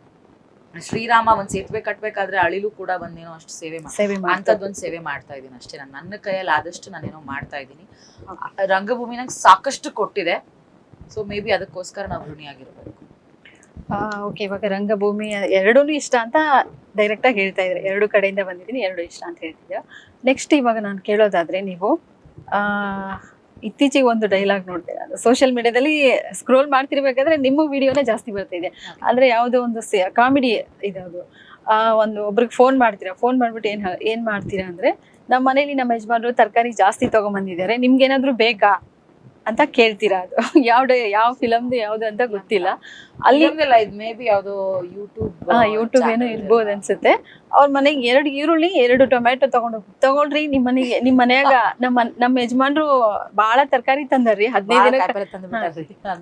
ಶ್ರೀರಾಮ ಒಂದ್ ಸೇತುವೆ ಕಟ್ಬೇಕಾದ್ರೆ ಅಳಿಲು ಕೂಡ ಬಂದೇನೋ ಅಷ್ಟು ಸೇವೆ ಅಂತದೊಂದ್ ಸೇವೆ ಮಾಡ್ತಾ ಇದೀನಿ ಅಷ್ಟೇ. ನನ್ನ ಕೈಯಲ್ಲಿ ಆದಷ್ಟು ನಾನೇನೋ ಮಾಡ್ತಾ ಇದ್ದೀನಿ. ರಂಗಭೂಮಿ ನಂಗೆ ಸಾಕಷ್ಟು ಕೊಟ್ಟಿದೆ. ಸೊ ಮೇ ಬಿ ಅದಕ್ಕೋಸ್ಕರ ನಾವು ಋಣಿಯಾಗಿರ್ಬೇಕು. ಓಕೆ, ಇವಾಗ ರಂಗಭೂಮಿ ಎರಡೂ ಇಷ್ಟ ಅಂತ ಡೈರೆಕ್ಟ್ ಆಗಿ ಹೇಳ್ತಾ ಇದ್ರೆ, ಎರಡು ಕಡೆಯಿಂದ ಬಂದಿದ್ದೀನಿ, ಎರಡು ಇಷ್ಟ ಅಂತ ಹೇಳ್ತಿದ್ದೀರಾ. ನೆಕ್ಸ್ಟ್ ಇವಾಗ ನಾನು ಕೇಳೋದಾದ್ರೆ, ನೀವು ಇತ್ತೀಚೆಗೆ ಒಂದು ಡೈಲಾಗ್ ನೋಡ್ತೀರಾ, ಅದು ಸೋಷಿಯಲ್ ಮೀಡಿಯಾದಲ್ಲಿ ಸ್ಕ್ರೋಲ್ ಮಾಡ್ತಿರ್ಬೇಕಾದ್ರೆ ನಿಮ್ಮ ವಿಡಿಯೋನೇ ಜಾಸ್ತಿ ಬರ್ತಿದೆ. ಅಂದ್ರೆ ಯಾವುದೋ ಒಂದು ಕಾಮಿಡಿ ಇದಾವುದು, ಒಬ್ರಿಗೆ ಫೋನ್ ಮಾಡ್ತೀರಾ, ಫೋನ್ ಮಾಡ್ಬಿಟ್ಟು ಏನ್ ಮಾಡ್ತೀರಾ ಅಂದ್ರೆ, ನಮ್ಮ ಮನೇಲಿ ನಮ್ಮ ಯಜಮಾನರು ತರಕಾರಿ ಜಾಸ್ತಿ ತಗೊಂಡ್ಬಂದಿದ್ದಾರೆ, ನಿಮ್ಗೆ ಏನಾದ್ರು ಬೇಕಾ ಅಂತ ಕೇಳ್ತೀರಾ. ಅದು ಯಾವ ಫಿಲಮ್ದು ಯಾವ್ದು ಅಂತ ಗೊತ್ತಿಲ್ಲ. ಅಲ್ಲಿ ಮೇ ಬಿ ಯಾವ್ದೋ ಯೂಟ್ಯೂಬ್ ಏನೋ ಇರ್ಬೋದು ಅನ್ಸುತ್ತೆ. ಅವ್ರ ಮನೆಗೆ 2 ಈರುಳ್ಳಿ 2 ಟೊಮ್ಯಾಟೊ ತಗೊಳ್ರಿ, ನಿಮ್ ಮನ್ಯಾಗ ನಮ್ಮ ಯಜಮಾನ್ರು ಬಾಳ ತರಕಾರಿ ತಂದಾರ್ರಿ, 15 ದಿನ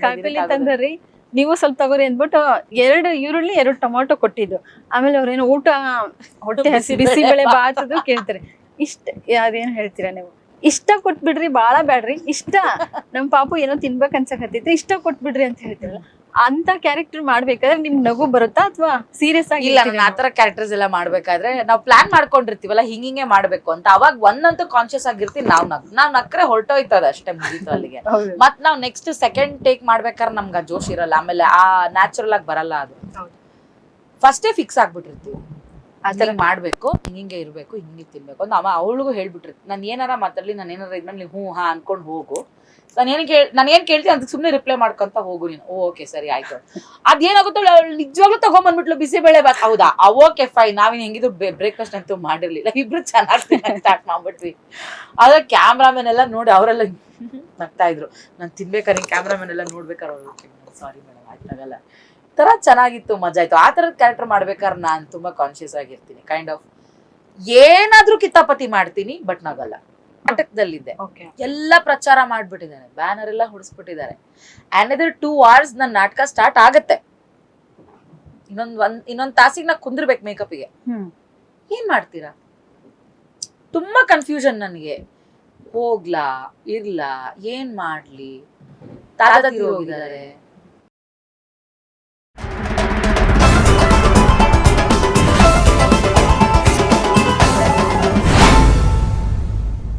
ಕಾಯಿಪಲ್ಲೆ ತಂದಾರ್ರಿ, ನೀವು ಸ್ವಲ್ಪ ತಗೋರಿ ಅಂದ್ಬಿಟ್ಟು 2 ಈರುಳ್ಳಿ 2 ಟೊಮ್ಯಾಟೊ ಕೊಟ್ಟಿದ್ದು. ಆಮೇಲೆ ಅವ್ರೇನೋ ಊಟ ಹೊಟ್ಟೆ ಹಸಿ ಬಿಸಿಬೇಳೆ ಬಾತದು ಕೇಳ್ತಾರೆ. ಅದೇನ್ ಹೇಳ್ತೀರಾ ನೀವು? ಇಷ್ಟ ಕೊಟ್ಬಿಡ್ರಿ, ಬಾಳ ಬ್ಯಾಡ್ರಿ, ಇಷ್ಟ ನಮ್ ಪಾಪು ಏನೋ ತಿನ್ಬೇಕ್ ಅನ್ಸಕತ್ತೈತೆ, ಇಷ್ಟ ಕೊಟ್ಬಿಡ್ರಿ ಅಂತ ಹೇಳ್ತೀರಲ್ಲ, ಅಂತ ಕ್ಯಾರೆಕ್ಟರ್ ಮಾಡ್ಬೇಕಾದ್ರೆ ನಿಮ್ ನಗು ಬರುತ್ತಾ ಅಥವಾ ಸೀರಿಯಸ್ ಆಗಿ? ಇಲ್ಲ, ನಾನು ಆತರ ಕ್ಯಾರೆಕ್ಟರ್ಸ್ ಎಲ್ಲ ಮಾಡ್ಬೇಕಾದ್ರೆ ನಾವು ಪ್ಲಾನ್ ಮಾಡ್ಕೊಂಡಿರ್ತೀವಲ್ಲ ಹಿಂಗೆ ಮಾಡ್ಬೇಕು ಅಂತ, ಅವಾಗ ಒಂದಂತೂ ಕಾನ್ಶಿಯಸ್ ಆಗಿರ್ತೀವಿ, ನಾವ್ ನಕ್ರೆ ಹೊರಟೋಯ್ತದ ಅಷ್ಟೇ, ಮುಗೀತು ಅಲ್ಲಿಗೆ. ಮತ್ ನಾವ್ ನೆಕ್ಸ್ಟ್ ಸೆಕೆಂಡ್ ಟೇಕ್ ಮಾಡ್ಬೇಕಾದ್ರೆ ನಮ್ಗೆ ಜೋಶ್ ಇರಲ್ಲ, ಆಮೇಲೆ ಆ ನ್ಯಾಚುರಲ್ ಆಗಿ ಬರಲ್ಲ. ಅದು ಫಸ್ಟೇ ಫಿಕ್ಸ್ ಆಗ್ಬಿಟ್ಟಿರ್ತೀವಿ, ಅದನ್ನ ಮಾಡ್ಬೇಕು, ಹಿಂಗೆ ಇರ್ಬೇಕು, ಹಿಂಗೆ ತಿನ್ಬೇಕು ಅಂತ. ಅವಳಿಗೂ ಹೇಳ್ಬಿಟ್ಟಿರ್ತೀನಿ, ನಾನು ಏನಾರ ಮಾತಾಡ್ಲಿ, ನಾನು ಏನಾರ ಇದ್ಮೇಲೆ ಹ್ಞೂ ಹಾ ಅನ್ಕೊಂಡ್ ಹೋಗು, ನಾನು ಏನ್ ಕೇಳ್ತೀನಿ ಅದಕ್ಕೆ ಸುಮ್ನೆ ರಿಪ್ಲೈ ಮಾಡ್ಕೊಂತ ಹೋಗು ನೀನು. ಓಕೆ ಸರಿ ಆಯ್ತು. ಅದೇನಾಗುತ್ತೋ ನಿಜವಾಗ್ಲೂ ತಗೊಂಡ್ಬಂದ್ಬಿಟ್ಲು ಬಿಸಿಬೇಳೆ ಬಾತ್, ಹೌದಾ ಓಕೆ ಫೈನ್, ನಾವಿನ್ ಹೆಂಗಿದ್ರು ಬ್ರೇಕ್ಫಾಸ್ಟ್ ಅಂತೂ ಮಾಡಿರ್ಲಿಲ್ಲ, ಇಬ್ರು ಚೆನ್ನಾಗಿ ಸ್ಟಾರ್ಟ್ ಮಾಡ್ಬಿಟ್ವಿ. ಅದ ಕ್ಯಾಮ್ರಾಮನ್ ಎಲ್ಲ ನೋಡಿ ಅವರೆಲ್ಲ ನಗ್ತಾ ಇದ್ರು. ನಾನು ತಿನ್ಬೇಕಾದ್ರೆ ಕ್ಯಾಮ್ರಾಮನ್ ಎಲ್ಲ ನೋಡ್ಬೇಕಾದ್ರೆ ಅವ್ರು ಸಾರಿ ಮೇಡಮ್ ಆಯ್ತಾಗಲ್ಲ ತರ ಚೆನ್ನಾಗಿತ್ತು, ಮಜಾ ಆಯ್ತು. ಆ ತರದ ಕ್ಯಾರೆಕ್ಟರ್ ಮಾಡ್ಬೇಕಾದ್ರೆ ನಾನ್ ತುಂಬಾ ಕಾನ್ಶಿಯಸ್ ಆಗಿರ್ತೀನಿ. ಕೈಂಡ್ ಆಫ್ ಏನಾದ್ರೂ ಕಿತಾಪತಿ ಮಾಡ್ತೀನಿ, ಬಟ್ ನಗಲ್ಲ. ನಾಟಕದಲ್ಲಿದ್ದೆ, ಎಲ್ಲ ಪ್ರಚಾರ ಮಾಡ್ಬಿಟ್ಟಿದ್ದಾರೆ, ಬ್ಯಾನರ್ ಎಲ್ಲ ಹೊಡಿಸ್ಬಿಟ್ಟಿದ್ದಾರೆ. ಅನದರ್ 2 hours ನನ್ನ ನಾಟಕ ಸ್ಟಾರ್ಟ್ ಆಗತ್ತೆ. ಇನ್ನೊಂದ್ ತಾಸಿಗೆ ನಾ ಕುಂದಿರ್ಬೇಕು ಮೇಕಪ್ಗೆ. ಏನ್ ಮಾಡ್ತೀರಾ? ತುಂಬಾ ಕನ್ಫ್ಯೂಷನ್ ನನಗೆ. ಹೋಗ್ಲಾ ಇರ್ಲಾ, ಏನ್ ಮಾಡ್ಲಿ, ತಾತ ಹೋಗಿದ್ದಾರೆ,